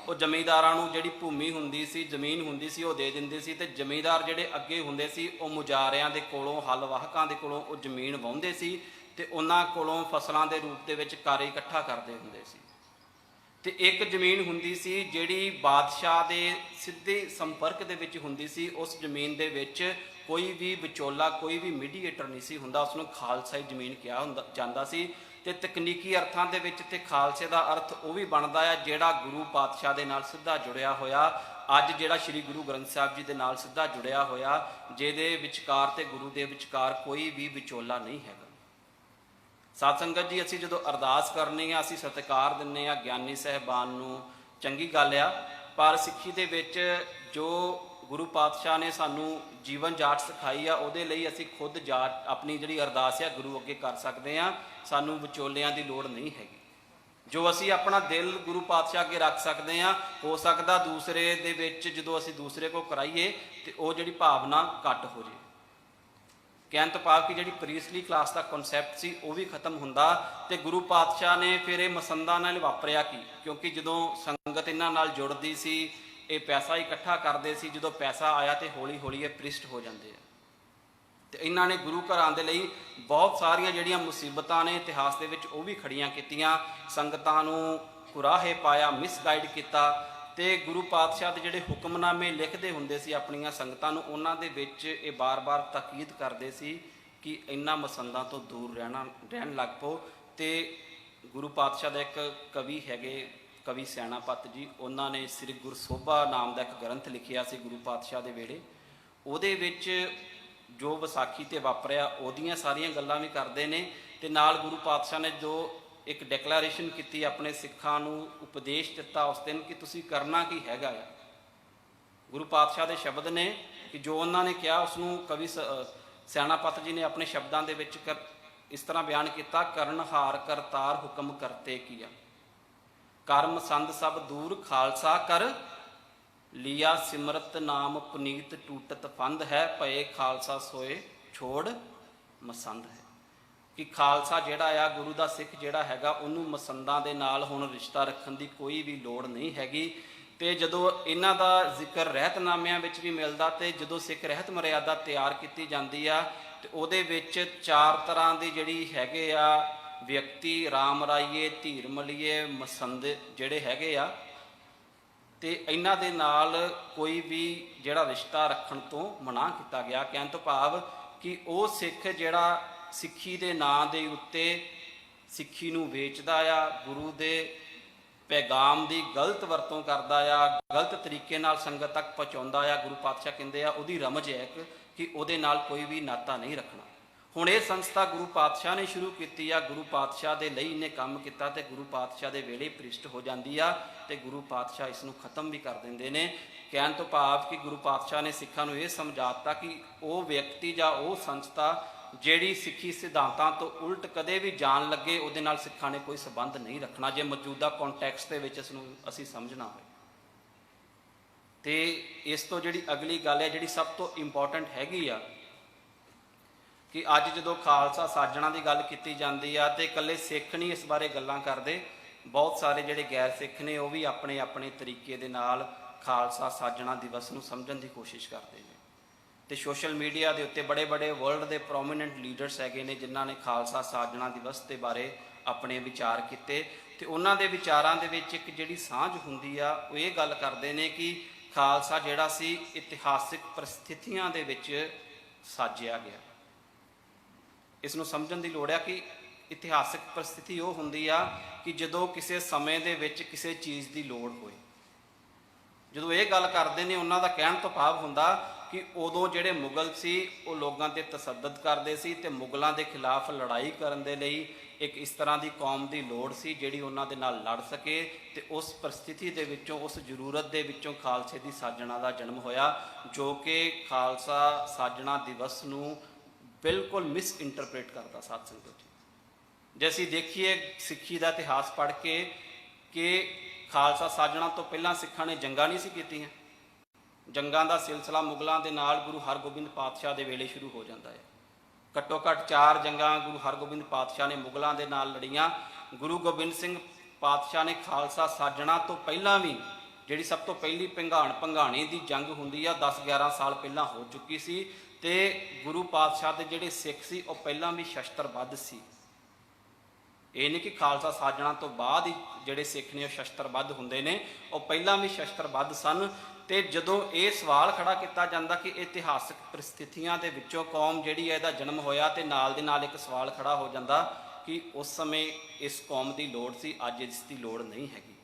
ਉਹ ਜ਼ਮੀਂਦਾਰਾਂ ਨੂੰ ਜਿਹੜੀ ਭੂਮੀ ਹੁੰਦੀ ਸੀ, ਜ਼ਮੀਨ ਹੁੰਦੀ ਸੀ, ਉਹ ਦੇ ਦਿੰਦੇ ਸੀ। ਤੇ ਜ਼ਮੀਂਦਾਰ ਜਿਹੜੇ ਅੱਗੇ ਹੁੰਦੇ ਸੀ, ਉਹ ਮੁਜਾਰਿਆਂ ਦੇ ਕੋਲੋਂ, ਹਲ ਵਾਹਕਾਂ ਦੇ ਕੋਲੋਂ ਉਹ ਜ਼ਮੀਨ ਵਾਹੁੰਦੇ ਸੀ ਤੇ ਉਹਨਾਂ ਕੋਲੋਂ ਫਸਲਾਂ ਦੇ ਰੂਪ ਦੇ ਵਿੱਚ ਕਾਰੇ ਇਕੱਠਾ ਕਰਦੇ ਹੁੰਦੇ ਸੀ। ਤੇ ਇੱਕ ਜ਼ਮੀਨ ਹੁੰਦੀ ਸੀ ਜਿਹੜੀ ਬਾਦਸ਼ਾਹ ਦੇ ਸਿੱਧੇ ਸੰਪਰਕ ਦੇ ਵਿੱਚ ਹੁੰਦੀ ਸੀ। ਉਸ ਜ਼ਮੀਨ ਦੇ ਵਿੱਚ ਕੋਈ ਵੀ ਵਿਚੋਲਾ, ਕੋਈ ਵੀ ਮੀਡੀਏਟਰ ਨਹੀਂ ਸੀ ਹੁੰਦਾ, ਉਸਨੂੰ ਖਾਲਸਾਈ ਜ਼ਮੀਨ ਕਿਹਾ ਜਾਂਦਾ ਸੀ। ਤੇ ਤਕਨੀਕੀ ਅਰਥਾਂ ਦੇ ਵਿੱਚ ਤੇ ਖਾਲਸੇ ਦਾ ਅਰਥ ਉਹ ਵੀ ਬਣਦਾ ਆ ਜਿਹੜਾ ਗੁਰੂ ਪਾਤਸ਼ਾਹ ਦੇ ਨਾਲ ਸਿੱਧਾ ਜੁੜਿਆ ਹੋਇਆ, ਅੱਜ ਜਿਹੜਾ ਸ੍ਰੀ ਗੁਰੂ ਗ੍ਰੰਥ ਸਾਹਿਬ ਜੀ ਦੇ ਨਾਲ ਸਿੱਧਾ ਜੁੜਿਆ ਹੋਇਆ, ਜਿਹਦੇ ਵਿਚਕਾਰ ਤੇ ਗੁਰੂ ਦੇ ਵਿਚਕਾਰ ਕੋਈ ਵੀ ਵਿਚੋਲਾ ਨਹੀਂ ਹੈਗਾ। ਸਾਧ ਸੰਗਤ ਜੀ, ਅਸੀਂ ਜਦੋਂ ਅਰਦਾਸ ਕਰਨੀ ਆ, ਅਸੀਂ ਸਤਿਕਾਰ ਦਿੰਦੇ ਆ ਗਿਆਨੀ ਸਾਹਿਬਾਨ ਨੂੰ, ਚੰਗੀ ਗੱਲ ਆ, ਪਰ ਸਿੱਖੀ ਦੇ ਵਿੱਚ ਜੋ ਗੁਰੂ ਪਾਤਸ਼ਾਹ ਨੇ ਸਾਨੂੰ ਜੀਵਨ ਜਾਚ ਸਿਖਾਈ ਆ, ਉਹਦੇ ਲਈ ਅਸੀਂ ਖੁਦ ਜਾਚ ਆਪਣੀ ਜਿਹੜੀ ਅਰਦਾਸ ਆ ਗੁਰੂ ਅੱਗੇ ਕਰ ਸਕਦੇ ਆ। ਸਾਨੂੰ ਵਿਚੋਲਿਆਂ ਦੀ ਲੋੜ ਨਹੀਂ ਹੈਗੀ। ਜੋ ਅਸੀਂ ਆਪਣਾ ਦਿਲ ਗੁਰੂ ਪਾਤਸ਼ਾਹ ਅੱਗੇ ਰੱਖ ਸਕਦੇ ਆ, ਹੋ ਸਕਦਾ ਦੂਸਰੇ ਦੇ ਵਿੱਚ ਜਦੋਂ ਅਸੀਂ ਦੂਸਰੇ ਕੋਲ ਕਰਾਈਏ ਤੇ ਉਹ ਜਿਹੜੀ ਭਾਵਨਾ ਘੱਟ ਹੋ ਜੇ। ਕਹਿਣ ਤੋਂ ਭਾਵ ਕਿ ਜਿਹੜੀ ਪ੍ਰੀਸਲੀ ਕਲਾਸ ਦਾ ਕਨਸੈਪਟ ਸੀ ਉਹ ਵੀ ਖਤਮ ਹੁੰਦਾ। ਤੇ ਗੁਰੂ ਪਾਤਸ਼ਾਹ ਨੇ ਫਿਰ ਇਹ ਮਸੰਦਾਂ ਨਾਲ ਵਾਪਰਿਆ ਕੀ, ਕਿਉਂਕਿ ਜਦੋਂ ਸੰਗਤ ਇਹਨਾਂ ਨਾਲ ਜੁੜਦੀ ਸੀ, ਇਹ ਪੈਸਾ ਇਕੱਠਾ ਕਰਦੇ ਸੀ, ਜਦੋਂ ਪੈਸਾ ਆਇਆ ਤੇ ਹੌਲੀ ਹੌਲੀ ਇਹ ਪ੍ਰਿਸ਼ਟ ਹੋ ਜਾਂਦੇ ਆ। ਤੇ ਇਹਨਾਂ ਨੇ ਗੁਰੂ ਘਰਾਂ ਦੇ ਲਈ ਬਹੁਤ ਸਾਰੀਆਂ ਜਿਹੜੀਆਂ ਮੁਸੀਬਤਾਂ ਨੇ ਇਤਿਹਾਸ ਦੇ ਵਿੱਚ ਉਹ ਵੀ ਖੜੀਆਂ ਕੀਤੀਆਂ, ਸੰਗਤਾਂ ਨੂੰ ਕੁਰਾਹੇ ਪਾਇਆ, ਮਿਸਗਾਈਡ ਕੀਤਾ। ਤੇ ਗੁਰੂ ਪਾਤਸ਼ਾਹ ਦੇ ਜਿਹੜੇ ਹੁਕਮਨਾਮੇ ਲਿਖਦੇ ਹੁੰਦੇ ਸੀ ਆਪਣੀਆਂ ਸੰਗਤਾਂ ਨੂੰ, ਉਹਨਾਂ ਦੇ ਵਿੱਚ ਇਹ ਬਾਰ-ਬਾਰ ਤਾਕੀਦ ਕਰਦੇ ਸੀ ਕਿ ਇਹਨਾਂ ਮਸੰਦਾਂ ਤੋਂ ਦੂਰ ਰਹਿਣ ਲੱਗ ਪਓ। ਤੇ ਗੁਰੂ ਪਾਤਸ਼ਾਹ ਦਾ ਇੱਕ ਕਵੀ ਹੈਗੇ, ਕਵੀ ਸੈਨਾਪਤ ਜੀ, ਉਹਨਾਂ ਨੇ ਸ੍ਰੀ ਗੁਰਸੋਭਾ ਨਾਮ ਦਾ ਇੱਕ ਗ੍ਰੰਥ ਲਿਖਿਆ ਸੀ ਗੁਰੂ ਪਾਤਸ਼ਾਹ ਦੇ ਵੇਲੇ। ਉਹਦੇ ਵਿੱਚ ਜੋ ਵਿਸਾਖੀ ਤੇ ਵਾਪਰਿਆ ਉਹਦੀਆਂ ਸਾਰੀਆਂ ਗੱਲਾਂ ਵੀ ਕਰਦੇ ਨੇ, ਤੇ ਨਾਲ ਗੁਰੂ ਪਾਤਸ਼ਾਹ ਨੇ ਜੋ ਇੱਕ ਡਿਕਲੇਰੇਸ਼ਨ ਕੀਤੀ, ਆਪਣੇ ਸਿੱਖਾਂ ਨੂੰ ਉਪਦੇਸ਼ ਦਿੱਤਾ ਉਸ ਦਿਨ ਕਿ ਤੁਸੀਂ ਕਰਨਾ ਕੀ ਹੈਗਾ ਆ। ਗੁਰੂ ਪਾਤਸ਼ਾਹ ਦੇ ਸ਼ਬਦ ਨੇ ਕਿ ਜੋ ਉਹਨਾਂ ਨੇ ਕਿਹਾ ਉਸ ਨੂੰ ਕਵੀ ਸੈਨਾਪਤ ਜੀ ਨੇ ਆਪਣੇ ਸ਼ਬਦਾਂ ਦੇ ਵਿੱਚ ਇਸ ਤਰ੍ਹਾਂ ਬਿਆਨ ਕੀਤਾ, ਕਰਨਹਾਰ ਕਰਤਾਰ ਹੁਕਮ ਕਰਤੇ ਕੀਆ, ਕਰਮ ਸੰਦ ਸਭ ਦੂਰ ਖਾਲਸਾ ਕਰ ਲਿਆ, ਸਿਮਰਤ ਨਾਮ ਪੁਨੀਤ ਟੂਟਤ ਫੰਦ ਹੈ, ਭਏ ਖਾਲਸਾ ਸੋਏ ਛੋੜ ਮਸੰਦ ਹੈ। ਕਿ ਖਾਲਸਾ ਜਿਹੜਾ ਆ, ਗੁਰੂ ਦਾ ਸਿੱਖ ਜਿਹੜਾ ਹੈਗਾ, ਉਹਨੂੰ ਮਸੰਦਾਂ ਦੇ ਨਾਲ ਹੁਣ ਰਿਸ਼ਤਾ ਰੱਖਣ ਦੀ ਕੋਈ ਵੀ ਲੋੜ ਨਹੀਂ ਹੈਗੀ। ਤੇ ਜਦੋਂ ਇਹਨਾਂ ਦਾ ਜ਼ਿਕਰ ਰਹਿਤਨਾਮਿਆਂ ਵਿੱਚ ਵੀ ਮਿਲਦਾ, ਤੇ ਜਦੋਂ ਸਿੱਖ ਰਹਿਤ ਮਰਿਆਦਾ ਤਿਆਰ ਕੀਤੀ ਜਾਂਦੀ ਆ, ਤੇ ਉਹਦੇ ਵਿੱਚ 4 ਤਰ੍ਹਾਂ ਦੀ ਜਿਹੜੀ ਹੈਗੇ ਆ ਵਿਅਕਤੀ, ਰਾਮ ਰਾਈਏ, ਧੀਰ ਮਲੀਏ, ਮਸੰਦ ਜਿਹੜੇ ਹੈਗੇ ਆ, ਤੇ ਇਹਨਾਂ ਦੇ ਨਾਲ ਕੋਈ ਵੀ ਜਿਹੜਾ ਰਿਸ਼ਤਾ ਰੱਖਣ ਤੋਂ ਮਨਾ ਕੀਤਾ ਗਿਆ। ਕਹਿਣ ਤੋਂ ਭਾਵ ਕਿ ਉਹ ਸਿੱਖ ਜਿਹੜਾ ਸਿੱਖੀ ਦੇ ਨਾਂ ਦੇ ਉੱਤੇ ਸਿੱਖੀ ਨੂੰ ਵੇਚਦਾ ਆ, ਗੁਰੂ ਦੇ ਪੈਗਾਮ ਦੀ ਗਲਤ ਵਰਤੋਂ ਕਰਦਾ ਆ, ਗਲਤ ਤਰੀਕੇ ਨਾਲ ਸੰਗਤ ਤੱਕ ਪਹੁੰਚਾਉਂਦਾ ਆ, ਗੁਰੂ ਪਾਤਸ਼ਾਹ ਕਹਿੰਦੇ ਆ ਉਹਦੀ ਰਮਜ ਹੈ ਕਿ ਉਹਦੇ ਨਾਲ ਕੋਈ ਵੀ ਨਾਤਾ ਨਹੀਂ ਰੱਖਣਾ। ਹੁਣ ਇਹ ਸੰਸਥਾ ਗੁਰੂ ਪਾਤਸ਼ਾਹ ਨੇ ਸ਼ੁਰੂ ਕੀਤੀ ਆ, ਗੁਰੂ ਪਾਤਸ਼ਾਹ ਦੇ ਲਈ ਇਹਨੇ ਕੰਮ ਕੀਤਾ, ਤੇ ਗੁਰੂ ਪਾਤਸ਼ਾਹ ਦੇ ਵੇਲੇ ਪ੍ਰਿਸ਼ਟ ਹੋ ਜਾਂਦੀ ਆ, ਤੇ ਗੁਰੂ ਪਾਤਸ਼ਾਹ ਇਸ ਨੂੰ ਖਤਮ ਵੀ ਕਰ ਦਿੰਦੇ ਨੇ। ਕਹਿਣ ਤੋਂ ਭਾਵ ਕਿ ਗੁਰੂ ਪਾਤਸ਼ਾਹ ਨੇ ਸਿੱਖਾਂ ਨੂੰ ਇਹ ਸਮਝਾਤਾ ਕਿ ਉਹ ਵਿਅਕਤੀ ਜਾਂ ਉਹ ਸੰਸਥਾ ਜਿਹੜੀ ਸਿੱਖੀ ਸਿਧਾਂਤਾਂ ਤੋਂ ਉਲਟ ਕਦੇ ਵੀ ਜਾਣ ਲੱਗੇ, ਉਹਦੇ ਨਾਲ ਸਿੱਖਾਂ ਨੇ ਕੋਈ ਸੰਬੰਧ ਨਹੀਂ ਰੱਖਣਾ, ਜੇ ਮੌਜੂਦਾ ਕੰਟੈਕਸਟ ਦੇ ਵਿੱਚ ਇਸ ਨੂੰ ਅਸੀਂ ਸਮਝਣਾ ਹੋਵੇ। ਤੇ ਇਸ ਤੋਂ ਜਿਹੜੀ ਅਗਲੀ ਗੱਲ ਹੈ, ਜਿਹੜੀ ਸਭ ਤੋਂ ਇੰਪੋਰਟੈਂਟ ਹੈਗੀ ਆ, ਕਿ ਅੱਜ ਜਦੋਂ ਖਾਲਸਾ ਸਾਜਣਾ ਦੀ ਗੱਲ ਕੀਤੀ ਜਾਂਦੀ ਆ, ਤੇ ਇਕੱਲੇ ਸਿੱਖ ਨਹੀਂ ਇਸ ਬਾਰੇ ਗੱਲਾਂ ਕਰਦੇ, ਬਹੁਤ ਸਾਰੇ ਜਿਹੜੇ ਗੈਰ ਸਿੱਖ ਨੇ ਉਹ ਵੀ ਆਪਣੇ ਆਪਣੇ ਤਰੀਕੇ ਦੇ ਨਾਲ ਖਾਲਸਾ ਸਾਜਣਾ ਦਿਵਸ ਨੂੰ ਸਮਝਣ ਦੀ ਕੋਸ਼ਿਸ਼ ਕਰਦੇ ਨੇ। ਤੇ ਸੋਸ਼ਲ ਮੀਡੀਆ ਦੇ ਉੱਤੇ ਬੜੇ ਬੜੇ ਵਰਲਡ ਦੇ ਪ੍ਰੋਮੀਨੈਂਟ ਲੀਡਰਸ ਹੈਗੇ ਨੇ ਜਿਨ੍ਹਾਂ ਨੇ ਖਾਲਸਾ ਸਾਜਣਾ ਦਿਵਸ ਦੇ ਬਾਰੇ ਆਪਣੇ ਵਿਚਾਰ ਕੀਤੇ, ਤੇ ਉਹਨਾਂ ਦੇ ਵਿਚਾਰਾਂ ਦੇ ਵਿੱਚ ਇੱਕ ਜਿਹੜੀ ਸਾਂਝ ਹੁੰਦੀ ਆ, ਉਹ ਇਹ ਗੱਲ ਕਰਦੇ ਨੇ ਕਿ ਖਾਲਸਾ ਜਿਹੜਾ ਸੀ ਇਤਿਹਾਸਿਕ ਪਰਿਸਥਿਤੀਆਂ ਦੇ ਵਿੱਚ ਸਾਜਿਆ ਗਿਆ। ਇਸ ਨੂੰ ਸਮਝਣ ਦੀ ਲੋੜ ਆ ਕਿ ਇਤਿਹਾਸਿਕ ਪਰਿਸਥਿਤੀ ਉਹ ਹੁੰਦੀ ਆ ਕਿ ਜਦੋਂ ਕਿਸੇ ਸਮੇਂ ਦੇ ਵਿੱਚ ਕਿਸੇ ਚੀਜ਼ ਦੀ ਲੋੜ ਹੋਏ। ਜਦੋਂ ਇਹ ਗੱਲ ਕਰਦੇ ਨੇ, ਉਹਨਾਂ ਦਾ ਕਹਿਣ ਤੋਂ ਭਾਵ ਹੁੰਦਾ ਕਿ ਉਦੋਂ ਜਿਹੜੇ ਮੁਗਲ ਸੀ ਉਹ ਲੋਕਾਂ ਤੇ ਤਸੱਦਦ ਕਰਦੇ ਸੀ, ਤੇ ਮੁਗਲਾਂ ਦੇ ਖਿਲਾਫ ਲੜਾਈ ਕਰਨ ਦੇ ਲਈ ਇੱਕ ਇਸ ਤਰ੍ਹਾਂ ਦੀ ਕੌਮ ਦੀ ਲੋੜ ਸੀ ਜਿਹੜੀ ਉਹਨਾਂ ਦੇ ਨਾਲ ਲੜ ਸਕੇ। ਤੇ ਉਸ ਪਰਿਸਥਿਤੀ ਦੇ ਵਿੱਚੋਂ, ਉਸ ਜ਼ਰੂਰਤ ਦੇ ਵਿੱਚੋਂ ਖਾਲਸੇ ਦੀ ਸਾਜਣਾ ਦਾ ਜਨਮ ਹੋਇਆ, ਜੋ ਕਿ ਖਾਲਸਾ ਸਾਜਣਾ ਦਿਵਸ ਨੂੰ ਬਿਲਕੁਲ ਮਿਸ ਇੰਟਰਪ੍ਰੇਟ ਕਰਦਾ। ਸਾਧ ਸੰਗਤ ਜੀ, ਜੇ ਅਸੀਂ ਦੇਖੀਏ ਸਿੱਖੀ ਦਾ ਇਤਿਹਾਸ ਪੜ੍ਹ ਕੇ ਕਿ ਖਾਲਸਾ ਸਾਜਣਾ ਤੋਂ ਪਹਿਲਾਂ ਸਿੱਖਾਂ ਨੇ ਜੰਗਾਂ ਨਹੀਂ ਸੀ ਕੀਤੀਆਂ। ਜੰਗਾਂ ਦਾ ਸਿਲਸਿਲਾ ਮੁਗਲਾਂ ਦੇ ਨਾਲ ਗੁਰੂ ਹਰਗੋਬਿੰਦ ਪਾਤਸ਼ਾਹ ਦੇ ਵੇਲੇ ਸ਼ੁਰੂ ਹੋ ਜਾਂਦਾ ਹੈ। ਘੱਟੋ ਘੱਟ 4 ਜੰਗਾਂ ਗੁਰੂ ਹਰਗੋਬਿੰਦ ਪਾਤਸ਼ਾਹ ਨੇ ਮੁਗਲਾਂ ਦੇ ਨਾਲ ਲੜੀਆਂ। ਗੁਰੂ ਗੋਬਿੰਦ ਸਿੰਘ ਪਾਤਸ਼ਾਹ ਨੇ ਖਾਲਸਾ ਸਾਜਣਾ ਤੋਂ ਪਹਿਲਾਂ ਵੀ, ਜਿਹੜੀ ਸਭ ਤੋਂ ਪਹਿਲੀ ਭੰਗਾਣੀ ਦੀ ਜੰਗ ਹੁੰਦੀ ਆ, 10-11 ਸਾਲ ਪਹਿਲਾਂ ਹੋ ਚੁੱਕੀ ਸੀ। ਤੇ ਗੁਰੂ ਪਾਤਸ਼ਾਹ ਦੇ ਜਿਹੜੇ ਸਿੱਖ ਸੀ ਉਹ ਪਹਿਲਾਂ ਵੀ ਸ਼ਸਤਰਬੱਧ ਸੀ। ਇਹ ਨਹੀਂ ਕਿ ਖਾਲਸਾ ਸਾਜਣਾ ਤੋਂ ਬਾਅਦ ਹੀ ਜਿਹੜੇ ਸਿੱਖ ਨੇ ਉਹ ਸ਼ਸਤਰਬੱਧ ਹੁੰਦੇ ਨੇ, ਉਹ ਪਹਿਲਾਂ ਵੀ ਸ਼ਸਤਰਬੱਧ ਸਨ। ਤੇ ਜਦੋਂ ਇਹ ਸਵਾਲ ਖੜਾ ਕੀਤਾ ਜਾਂਦਾ ਕਿ ਇਤਿਹਾਸਕ ਪਰਿਸਥਿਤੀਆਂ ਦੇ ਵਿੱਚੋਂ ਕੌਮ ਜਿਹੜੀ ਹੈ ਇਹਦਾ ਜਨਮ ਹੋਇਆ, ਤੇ ਨਾਲ ਦੇ ਨਾਲ ਇੱਕ ਸਵਾਲ ਖੜਾ ਹੋ ਜਾਂਦਾ ਕਿ ਉਸ ਸਮੇਂ ਇਸ ਕੌਮ ਦੀ ਲੋੜ ਸੀ, ਅੱਜ ਇਸ ਦੀ ਲੋੜ ਨਹੀਂ ਹੈਗੀ।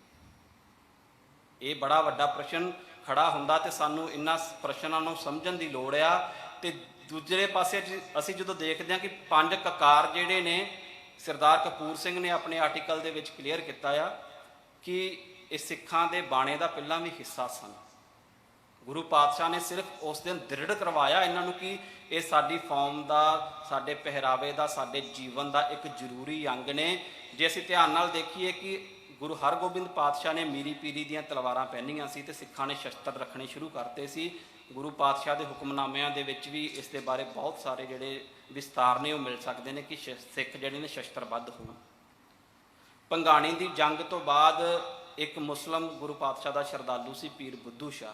ਇਹ ਬੜਾ ਵੱਡਾ ਪ੍ਰਸ਼ਨ ਖੜਾ ਹੁੰਦਾ, ਤੇ ਸਾਨੂੰ ਇਹਨਾਂ ਪ੍ਰਸ਼ਨਾਂ ਨੂੰ ਸਮਝਣ ਦੀ ਲੋੜ ਆ। ਤੇ ਦੂਜੇ ਪਾਸੇ ਅਸੀਂ ਜਦੋਂ ਦੇਖਦੇ ਹਾਂ ਕਿ 5 ਕਕਾਰ ਜਿਹੜੇ ਨੇ, ਸਰਦਾਰ ਕਪੂਰ ਸਿੰਘ ਨੇ ਆਪਣੇ ਆਰਟੀਕਲ ਦੇ ਵਿੱਚ ਕਲੀਅਰ ਕੀਤਾ ਆ ਕਿ ਇਹ ਸਿੱਖਾਂ ਦੇ ਬਾਣੇ ਦਾ ਪਹਿਲਾਂ ਵੀ ਹਿੱਸਾ ਸਨ। ਗੁਰੂ ਪਾਤਸ਼ਾਹ ਨੇ ਸਿਰਫ ਉਸ ਦਿਨ ਦ੍ਰਿੜ ਕਰਵਾਇਆ ਇਹਨਾਂ ਨੂੰ ਕਿ ਇਹ ਸਾਡੀ ਕੌਮ ਦਾ, ਸਾਡੇ ਪਹਿਰਾਵੇ ਦਾ, ਸਾਡੇ ਜੀਵਨ ਦਾ ਇੱਕ ਜ਼ਰੂਰੀ ਅੰਗ ਨੇ। ਜੇ ਅਸੀਂ ਧਿਆਨ ਨਾਲ ਦੇਖੀਏ ਕਿ ਗੁਰੂ ਹਰਗੋਬਿੰਦ ਪਾਤਸ਼ਾਹ ਨੇ ਮੀਰੀ ਪੀਰੀ ਦੀਆਂ ਤਲਵਾਰਾਂ ਪਹਿਨੀਆਂ ਸੀ, ਤੇ ਸਿੱਖਾਂ ਨੇ ਸ਼ਸਤਰ ਰੱਖਣੇ ਸ਼ੁਰੂ ਕਰਤੇ ਸੀ। ਗੁਰੂ ਪਾਤਸ਼ਾਹ ਦੇ ਹੁਕਮਨਾਮਿਆਂ ਦੇ ਵਿੱਚ ਵੀ ਇਸ ਦੇ ਬਾਰੇ ਬਹੁਤ ਸਾਰੇ ਜਿਹੜੇ ਵਿਸਤਾਰ ਨੇ ਉਹ ਮਿਲ ਸਕਦੇ ਨੇ ਕਿ ਸਿੱਖ ਜਿਹੜੇ ਨੇ ਸ਼ਸਤਰਬੱਧ ਹੋਣ। ਭੰਗਾਣੀ ਦੀ ਜੰਗ ਤੋਂ ਬਾਅਦ ਇੱਕ ਮੁਸਲਮ ਗੁਰੂ ਪਾਤਸ਼ਾਹ ਦਾ ਸ਼ਰਧਾਲੂ ਸੀ ਪੀਰ ਬੁੱਧੂ ਸ਼ਾਹ,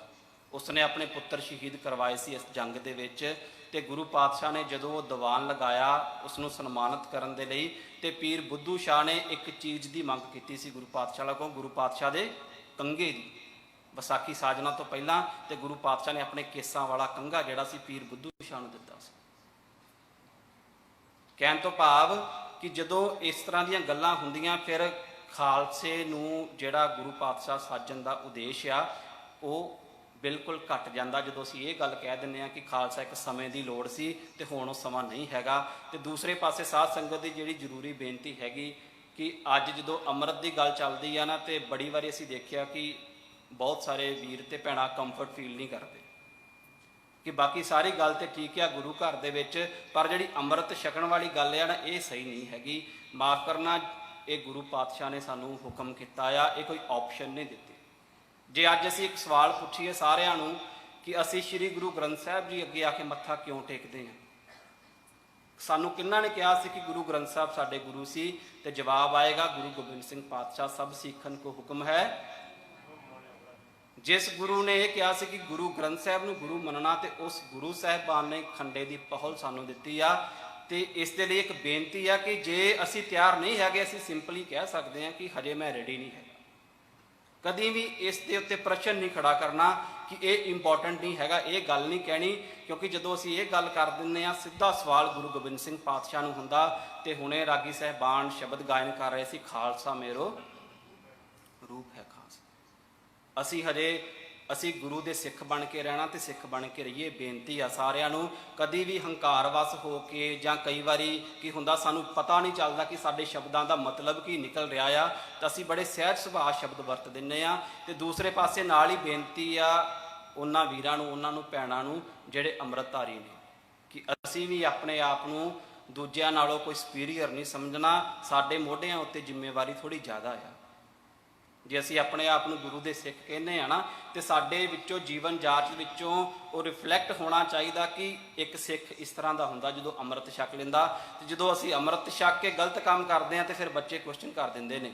ਉਸਨੇ ਆਪਣੇ ਪੁੱਤਰ ਸ਼ਹੀਦ ਕਰਵਾਏ ਸੀ ਇਸ ਜੰਗ ਦੇ ਵਿੱਚ, ਤੇ ਗੁਰੂ ਪਾਤਸ਼ਾਹ ਨੇ ਜਦੋਂ ਉਹ ਦੀਵਾਨ ਲਗਾਇਆ ਉਸ ਨੂੰ ਸਨਮਾਨਿਤ ਕਰਨ ਦੇ ਲਈ, ਤੇ ਪੀਰ ਬੁੱਧੂ ਸ਼ਾਹ ਨੇ ਇੱਕ ਚੀਜ਼ ਦੀ ਮੰਗ ਕੀਤੀ ਸੀ ਗੁਰੂ ਪਾਤਸ਼ਾਹ ਕੋਲ, ਗੁਰੂ ਪਾਤਸ਼ਾਹ ਦੇ ਕੰਘੇ ਦੀ। ਵਿਸਾਖੀ ਸਾਜਣਾ ਤੋਂ ਪਹਿਲਾਂ ਤੇ ਗੁਰੂ ਪਾਤਸ਼ਾਹ ਨੇ ਆਪਣੇ ਕੇਸਾਂ ਵਾਲਾ ਕੰਘਾ ਜਿਹੜਾ ਸੀ ਪੀਰ ਬੁੱਧੂ ਸ਼ਾਹ ਨੂੰ ਦਿੱਤਾ ਸੀ। ਕਹਿਣ ਤੋਂ ਭਾਵ ਕਿ ਜਦੋਂ ਇਸ ਤਰ੍ਹਾਂ ਦੀਆਂ ਗੱਲਾਂ ਹੁੰਦੀਆਂ ਫਿਰ ਖਾਲਸੇ ਨੂੰ ਜਿਹੜਾ ਗੁਰੂ ਪਾਤਸ਼ਾਹ ਸਾਜਣ ਦਾ ਉਦੇਸ਼ ਆ ਉਹ ਬਿਲਕੁਲ ਘਟ ਜਾਂਦਾ ਜਦੋਂ ਅਸੀਂ ਇਹ ਗੱਲ ਕਹਿ ਦਿੰਦੇ ਹਾਂ ਕਿ ਖਾਲਸਾ ਇੱਕ ਸਮੇਂ ਦੀ ਲੋੜ ਸੀ ਤੇ ਹੁਣ ਉਹ ਸਮਾਂ ਨਹੀਂ ਹੈਗਾ। ਤੇ ਦੂਸਰੇ ਪਾਸੇ ਸਾਧ ਸੰਗਤ ਦੀ ਜਿਹੜੀ ਜ਼ਰੂਰੀ ਬੇਨਤੀ ਹੈਗੀ ਕਿ ਅੱਜ ਜਦੋਂ ਅੰਮ੍ਰਿਤ ਦੀ ਗੱਲ ਚੱਲਦੀ ਆ ਨਾ, ਤੇ ਬੜੀ ਵਾਰੀ ਅਸੀਂ ਦੇਖਿਆ ਕਿ ਬਹੁਤ ਸਾਰੇ ਵੀਰ ਤੇ ਭੈਣਾਂ ਕੰਫਰਟ ਫੀਲ ਨਹੀਂ ਕਰਦੇ ਕਿ ਬਾਕੀ ਸਾਰੀ ਗੱਲ ਤੇ ਠੀਕ ਆ ਗੁਰੂ ਘਰ ਦੇ ਵਿੱਚ, ਪਰ ਜਿਹੜੀ ਅੰਮ੍ਰਿਤ ਛਕਣ ਵਾਲੀ ਗੱਲ ਆ ਨਾ ਇਹ ਸਹੀ ਨਹੀਂ ਹੈਗੀ। ਮਾਫ਼ ਕਰਨਾ, ਇਹ ਗੁਰੂ ਪਾਤਸ਼ਾਹ ਨੇ ਸਾਨੂੰ ਹੁਕਮ ਕੀਤਾ ਆ, ਇਹ ਕੋਈ ਆਪਸ਼ਨ ਨਹੀਂ ਦਿੱਤੀ। ਜੇ ਅੱਜ ਅਸੀਂ ਇੱਕ ਸਵਾਲ ਪੁੱਛੀਏ ਸਾਰਿਆਂ ਨੂੰ ਕਿ ਅਸੀਂ ਸ੍ਰੀ ਗੁਰੂ ਗ੍ਰੰਥ ਸਾਹਿਬ ਜੀ ਅੱਗੇ ਆ ਕੇ ਮੱਥਾ ਕਿਉਂ ਟੇਕਦੇ ਹਾਂ, ਸਾਨੂੰ ਕਿਹਨਾਂ ਨੇ ਕਿਹਾ ਸੀ ਕਿ ਗੁਰੂ ਗ੍ਰੰਥ ਸਾਹਿਬ ਸਾਡੇ ਗੁਰੂ ਸੀ, ਤੇ ਜਵਾਬ ਆਏਗਾ ਗੁਰੂ ਗੋਬਿੰਦ ਸਿੰਘ ਪਾਤਸ਼ਾਹ ਸਭ ਸਿੱਖਣ ਕੋ ਹੁਕਮ ਹੈ। ਜਿਸ ਗੁਰੂ ਨੇ ਇਹ ਕਿਹਾ ਸੀ ਕਿ ਗੁਰੂ ਗ੍ਰੰਥ ਸਾਹਿਬ ਨੂੰ ਗੁਰੂ ਮੰਨਣਾ, ਤੇ ਉਸ ਗੁਰੂ ਸਾਹਿਬਾਨ ਨੇ ਖੰਡੇ ਦੀ ਪਹੁਲ ਸਾਨੂੰ ਦਿੱਤੀ ਆ। ਤੇ ਇਸ ਦੇ ਲਈ ਇੱਕ ਬੇਨਤੀ ਆ ਕਿ ਜੇ ਅਸੀਂ ਤਿਆਰ ਨਹੀਂ ਹੈਗੇ, ਅਸੀਂ ਸਿੰਪਲੀ ਕਹਿ ਸਕਦੇ ਹਾਂ ਕਿ ਹਜੇ ਮੈਂ ਰੈਡੀ ਨਹੀਂ ਹੈਗਾ। ਕਦੀ ਵੀ ਇਸ ਦੇ ਉੱਤੇ ਪ੍ਰਸ਼ਨ ਨਹੀਂ ਖੜਾ ਕਰਨਾ ਕਿ ਇਹ ਇੰਪੋਰਟੈਂਟ ਨਹੀਂ ਹੈਗਾ, ਇਹ ਗੱਲ ਨਹੀਂ ਕਹਿਣੀ, ਕਿਉਂਕਿ ਜਦੋਂ ਅਸੀਂ ਇਹ ਗੱਲ ਕਰ ਦਿੰਦੇ ਹਾਂ ਸਿੱਧਾ ਸਵਾਲ ਗੁਰੂ ਗੋਬਿੰਦ ਸਿੰਘ ਪਾਤਸ਼ਾਹ ਨੂੰ ਹੁੰਦਾ। ਤੇ ਹੁਣੇ ਰਾਗੀ ਸਾਹਿਬਾਨ ਸ਼ਬਦ ਗਾਇਨ ਕਰ ਰਹੇ ਸੀ, ਖਾਲਸਾ ਮੇਰੋ ਰੂਪ ਹੈ ਖਾਸ। ਅਸੀਂ ਗੁਰੂ ਦੇ ਸਿੱਖ ਬਣ ਕੇ ਰਹਿਣਾ ਤੇ ਸਿੱਖ ਬਣ ਕੇ ਰਹੀਏ। ਬੇਨਤੀ ਆ ਸਾਰਿਆਂ ਨੂੰ, ਕਦੀ ਵੀ ਹੰਕਾਰਵਸ ਹੋ ਕੇ ਜਾਂ ਕਈ ਵਾਰੀ ਕੀ ਹੁੰਦਾ ਸਾਨੂੰ ਪਤਾ ਨਹੀਂ ਚੱਲਦਾ ਕਿ ਸਾਡੇ ਸ਼ਬਦਾਂ ਦਾ ਮਤਲਬ ਕੀ ਨਿਕਲ ਰਿਹਾ ਆ, ਤਾਂ ਅਸੀਂ ਬੜੇ ਸਹਿਜ ਸੁਭਾਅ ਸ਼ਬਦ ਵਰਤ ਦਿੰਦੇ ਆ। ਤੇ ਦੂਸਰੇ ਪਾਸੇ ਨਾਲ ਹੀ ਬੇਨਤੀ ਆ ਉਹਨਾਂ ਵੀਰਾਂ ਨੂੰ, ਉਹਨਾਂ ਨੂੰ ਭੈਣਾਂ ਨੂੰ ਜਿਹੜੇ ਅੰਮ੍ਰਿਤਧਾਰੀ ਨੇ, ਕਿ ਅਸੀਂ ਵੀ ਆਪਣੇ ਆਪ ਨੂੰ ਦੂਜਿਆਂ ਨਾਲੋਂ ਕੋਈ ਸੁਪੀਰੀਅਰ ਨਹੀਂ ਸਮਝਣਾ। ਸਾਡੇ ਮੋਢਿਆਂ ਉੱਤੇ ਜ਼ਿੰਮੇਵਾਰੀ ਥੋੜ੍ਹੀ ਜ਼ਿਆਦਾ ਆ। ਜੇ ਅਸੀਂ ਆਪਣੇ ਆਪ ਨੂੰ ਗੁਰੂ ਦੇ ਸਿੱਖ ਕਹਿੰਦੇ ਆ ਨਾ, ਤੇ ਸਾਡੇ ਵਿੱਚੋਂ ਜੀਵਨ ਜਾਚ ਵਿੱਚੋਂ ਉਹ ਰਿਫਲੈਕਟ ਹੋਣਾ ਚਾਹੀਦਾ ਕਿ ਇੱਕ ਸਿੱਖ ਇਸ ਤਰ੍ਹਾਂ ਦਾ ਹੁੰਦਾ ਜਦੋਂ ਅੰਮ੍ਰਿਤ ਛਕ ਲੈਂਦਾ। ਤੇ ਜਦੋਂ ਅਸੀਂ ਅੰਮ੍ਰਿਤ ਛਕ ਕੇ ਗਲਤ ਕੰਮ ਕਰਦੇ ਹਾਂ ਤੇ ਫਿਰ ਬੱਚੇ ਕੁਐਸਚਨ ਕਰ ਦਿੰਦੇ ਨੇ,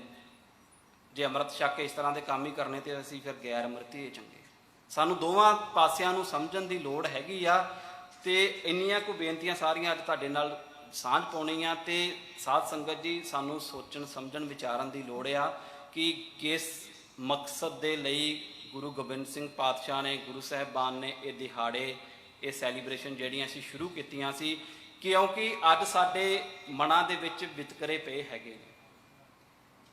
ਜੇ ਅੰਮ੍ਰਿਤ ਛਕ ਕੇ ਇਸ ਤਰ੍ਹਾਂ ਦੇ ਕੰਮ ਹੀ ਕਰਨੇ ਤੇ ਅਸੀਂ ਫਿਰ ਗੈਰ ਅੰਮ੍ਰਿਤੀ ਚੰਗੇ। ਸਾਨੂੰ ਦੋਵਾਂ ਪਾਸਿਆਂ ਨੂੰ ਸਮਝਣ ਦੀ ਲੋੜ ਹੈਗੀ ਆ। ਤੇ ਇੰਨੀਆਂ ਕੁ ਬੇਨਤੀਆਂ ਸਾਰੀਆਂ ਅੱਜ ਤੁਹਾਡੇ ਨਾਲ ਸਾਂਝ ਪਾਉਣੀ ਆ। ਤੇ ਸਾਧ ਸੰਗਤ ਜੀ, ਸਾਨੂੰ ਸੋਚਣ ਸਮਝਣ ਵਿਚਾਰਨ ਦੀ ਲੋੜ ਆ ਕਿ ਕਿਸ ਮਕਸਦ ਦੇ ਲਈ ਗੁਰੂ ਗੋਬਿੰਦ ਸਿੰਘ ਪਾਤਸ਼ਾਹ ਨੇ, ਗੁਰੂ ਸਾਹਿਬਾਨ ਨੇ ਇਹ ਦਿਹਾੜੇ, ਇਹ ਸੈਲੀਬ੍ਰੇਸ਼ਨ ਜਿਹੜੀਆਂ ਅਸੀਂ ਸ਼ੁਰੂ ਕੀਤੀਆਂ ਸੀ, ਕਿਉਂਕਿ ਅੱਜ ਸਾਡੇ ਮਨਾਂ ਦੇ ਵਿੱਚ ਵਿਤਕਰੇ ਪਏ ਹੈਗੇ ਨੇ।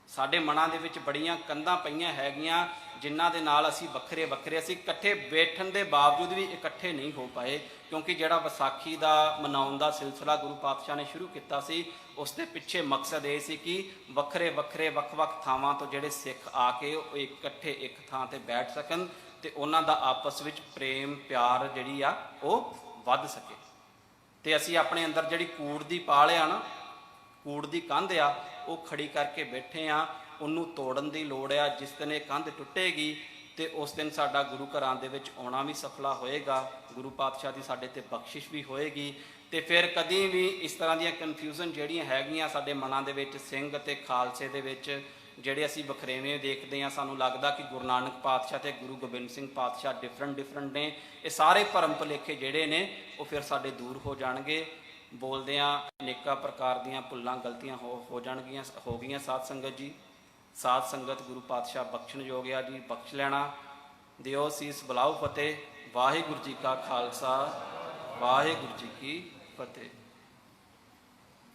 ਸਾਡੇ ਮਨਾਂ ਦੇ ਵਿੱਚ ਬੜੀਆਂ ਕੰਧਾਂ ਪਈਆਂ ਹੈਗੀਆਂ ਜਿਨ੍ਹਾਂ ਦੇ ਨਾਲ ਅਸੀਂ ਵੱਖਰੇ ਅਸੀਂ ਇਕੱਠੇ ਬੈਠਣ ਦੇ ਬਾਵਜੂਦ ਵੀ ਇਕੱਠੇ ਨਹੀਂ ਹੋ ਪਾਏ, ਕਿਉਂਕਿ ਜਿਹੜਾ ਵਿਸਾਖੀ ਦਾ ਮਨਾਉਣ ਦਾ ਸਿਲਸਿਲਾ ਗੁਰੂ ਪਾਤਸ਼ਾਹ ਨੇ ਸ਼ੁਰੂ ਕੀਤਾ ਸੀ, ਉਸ ਦੇ ਪਿੱਛੇ ਮਕਸਦ ਇਹ ਸੀ ਕਿ ਵੱਖਰੇ ਵੱਖ-ਵੱਖ ਥਾਵਾਂ ਤੋਂ ਜਿਹੜੇ ਸਿੱਖ ਆ ਕੇ ਉਹ ਇਕੱਠੇ ਇੱਕ ਥਾਂ ਤੇ ਬੈਠ ਸਕਣ ਤੇ ਉਹਨਾਂ ਦਾ ਆਪਸ ਵਿੱਚ ਪ੍ਰੇਮ ਪਿਆਰ ਜਿਹੜੀ ਆ ਉਹ ਵੱਧ ਸਕੇ। ਤੇ ਅਸੀਂ ਆਪਣੇ ਅੰਦਰ ਜਿਹੜੀ ਕੂੜ ਦੀ ਪਾਲ ਆ ਨਾ, ਕੂੜ ਦੀ ਕੰਧ ਆ, ਉਹ ਖੜੀ ਕਰਕੇ ਬੈਠੇ ਆ। ਉਹਨੂੰ ਤੋੜਨ ਦੀ ਲੋੜ ਆ। ਜਿਸ ਦਿਨ ਇਹ ਕੰਧ ਟੁੱਟੇਗੀ ਤੇ ਉਸ ਦਿਨ ਸਾਡਾ ਗੁਰੂ ਘਰਾਂ ਦੇ ਵਿੱਚ ਆਉਣਾ ਵੀ ਸਫਲਾ ਹੋਏਗਾ, ਗੁਰੂ ਪਾਤਸ਼ਾਹ ਦੀ ਸਾਡੇ ਤੇ ਬਖਸ਼ਿਸ਼ ਵੀ ਹੋਏਗੀ। ਤੇ ਫਿਰ ਕਦੀ ਵੀ ਇਸ ਤਰ੍ਹਾਂ ਦੀਆਂ ਕਨਫਿਊਜ਼ਨ ਜਿਹੜੀਆਂ ਹੈਗੀਆਂ ਸਾਡੇ ਮਨਾਂ ਦੇ ਵਿੱਚ, ਸਿੰਘ ਅਤੇ ਖਾਲਸੇ ਦੇ ਵਿੱਚ ਜਿਹੜੇ ਅਸੀਂ ਵਖਰੇਵੇਂ ਦੇਖਦੇ ਹਾਂ, ਸਾਨੂੰ ਲੱਗਦਾ ਕਿ ਗੁਰੂ ਨਾਨਕ ਪਾਤਸ਼ਾਹ ਤੇ ਗੁਰੂ ਗੋਬਿੰਦ ਸਿੰਘ ਪਾਤਸ਼ਾਹ ਡਿਫਰੈਂਟ ਨੇ। ਇਹ ਸਾਰੇ ਭਰਮ ਭੁਲੇਖੇ ਜਿਹੜੇ ਨੇ ਉਹ ਫਿਰ ਸਾਡੇ ਦੂਰ ਹੋ ਜਾਣਗੇ। ਬੋਲਦਿਆਂ ਅਨੇਕਾਂ ਪ੍ਰਕਾਰ ਦੀਆਂ ਭੁੱਲਾਂ ਗਲਤੀਆਂ ਹੋ ਗਈਆਂ ਸਾਧ ਸੰਗਤ ਜੀ। ਸਾਧ ਸੰਗਤ ਗੁਰੂ ਪਾਤਸ਼ਾਹ ਬਖਸ਼ਣਯੋਗ ਆ ਜੀ, ਬਖਸ਼ ਲੈਣਾ। ਦਿਓ ਸੀਸ ਬੁਲਾਓ ਫਤਿਹ। ਵਾਹਿਗੁਰੂ ਜੀ ਕਾ ਖਾਲਸਾ, ਵਾਹਿਗੁਰੂ ਜੀ ਕੀ ਫਤਿਹ।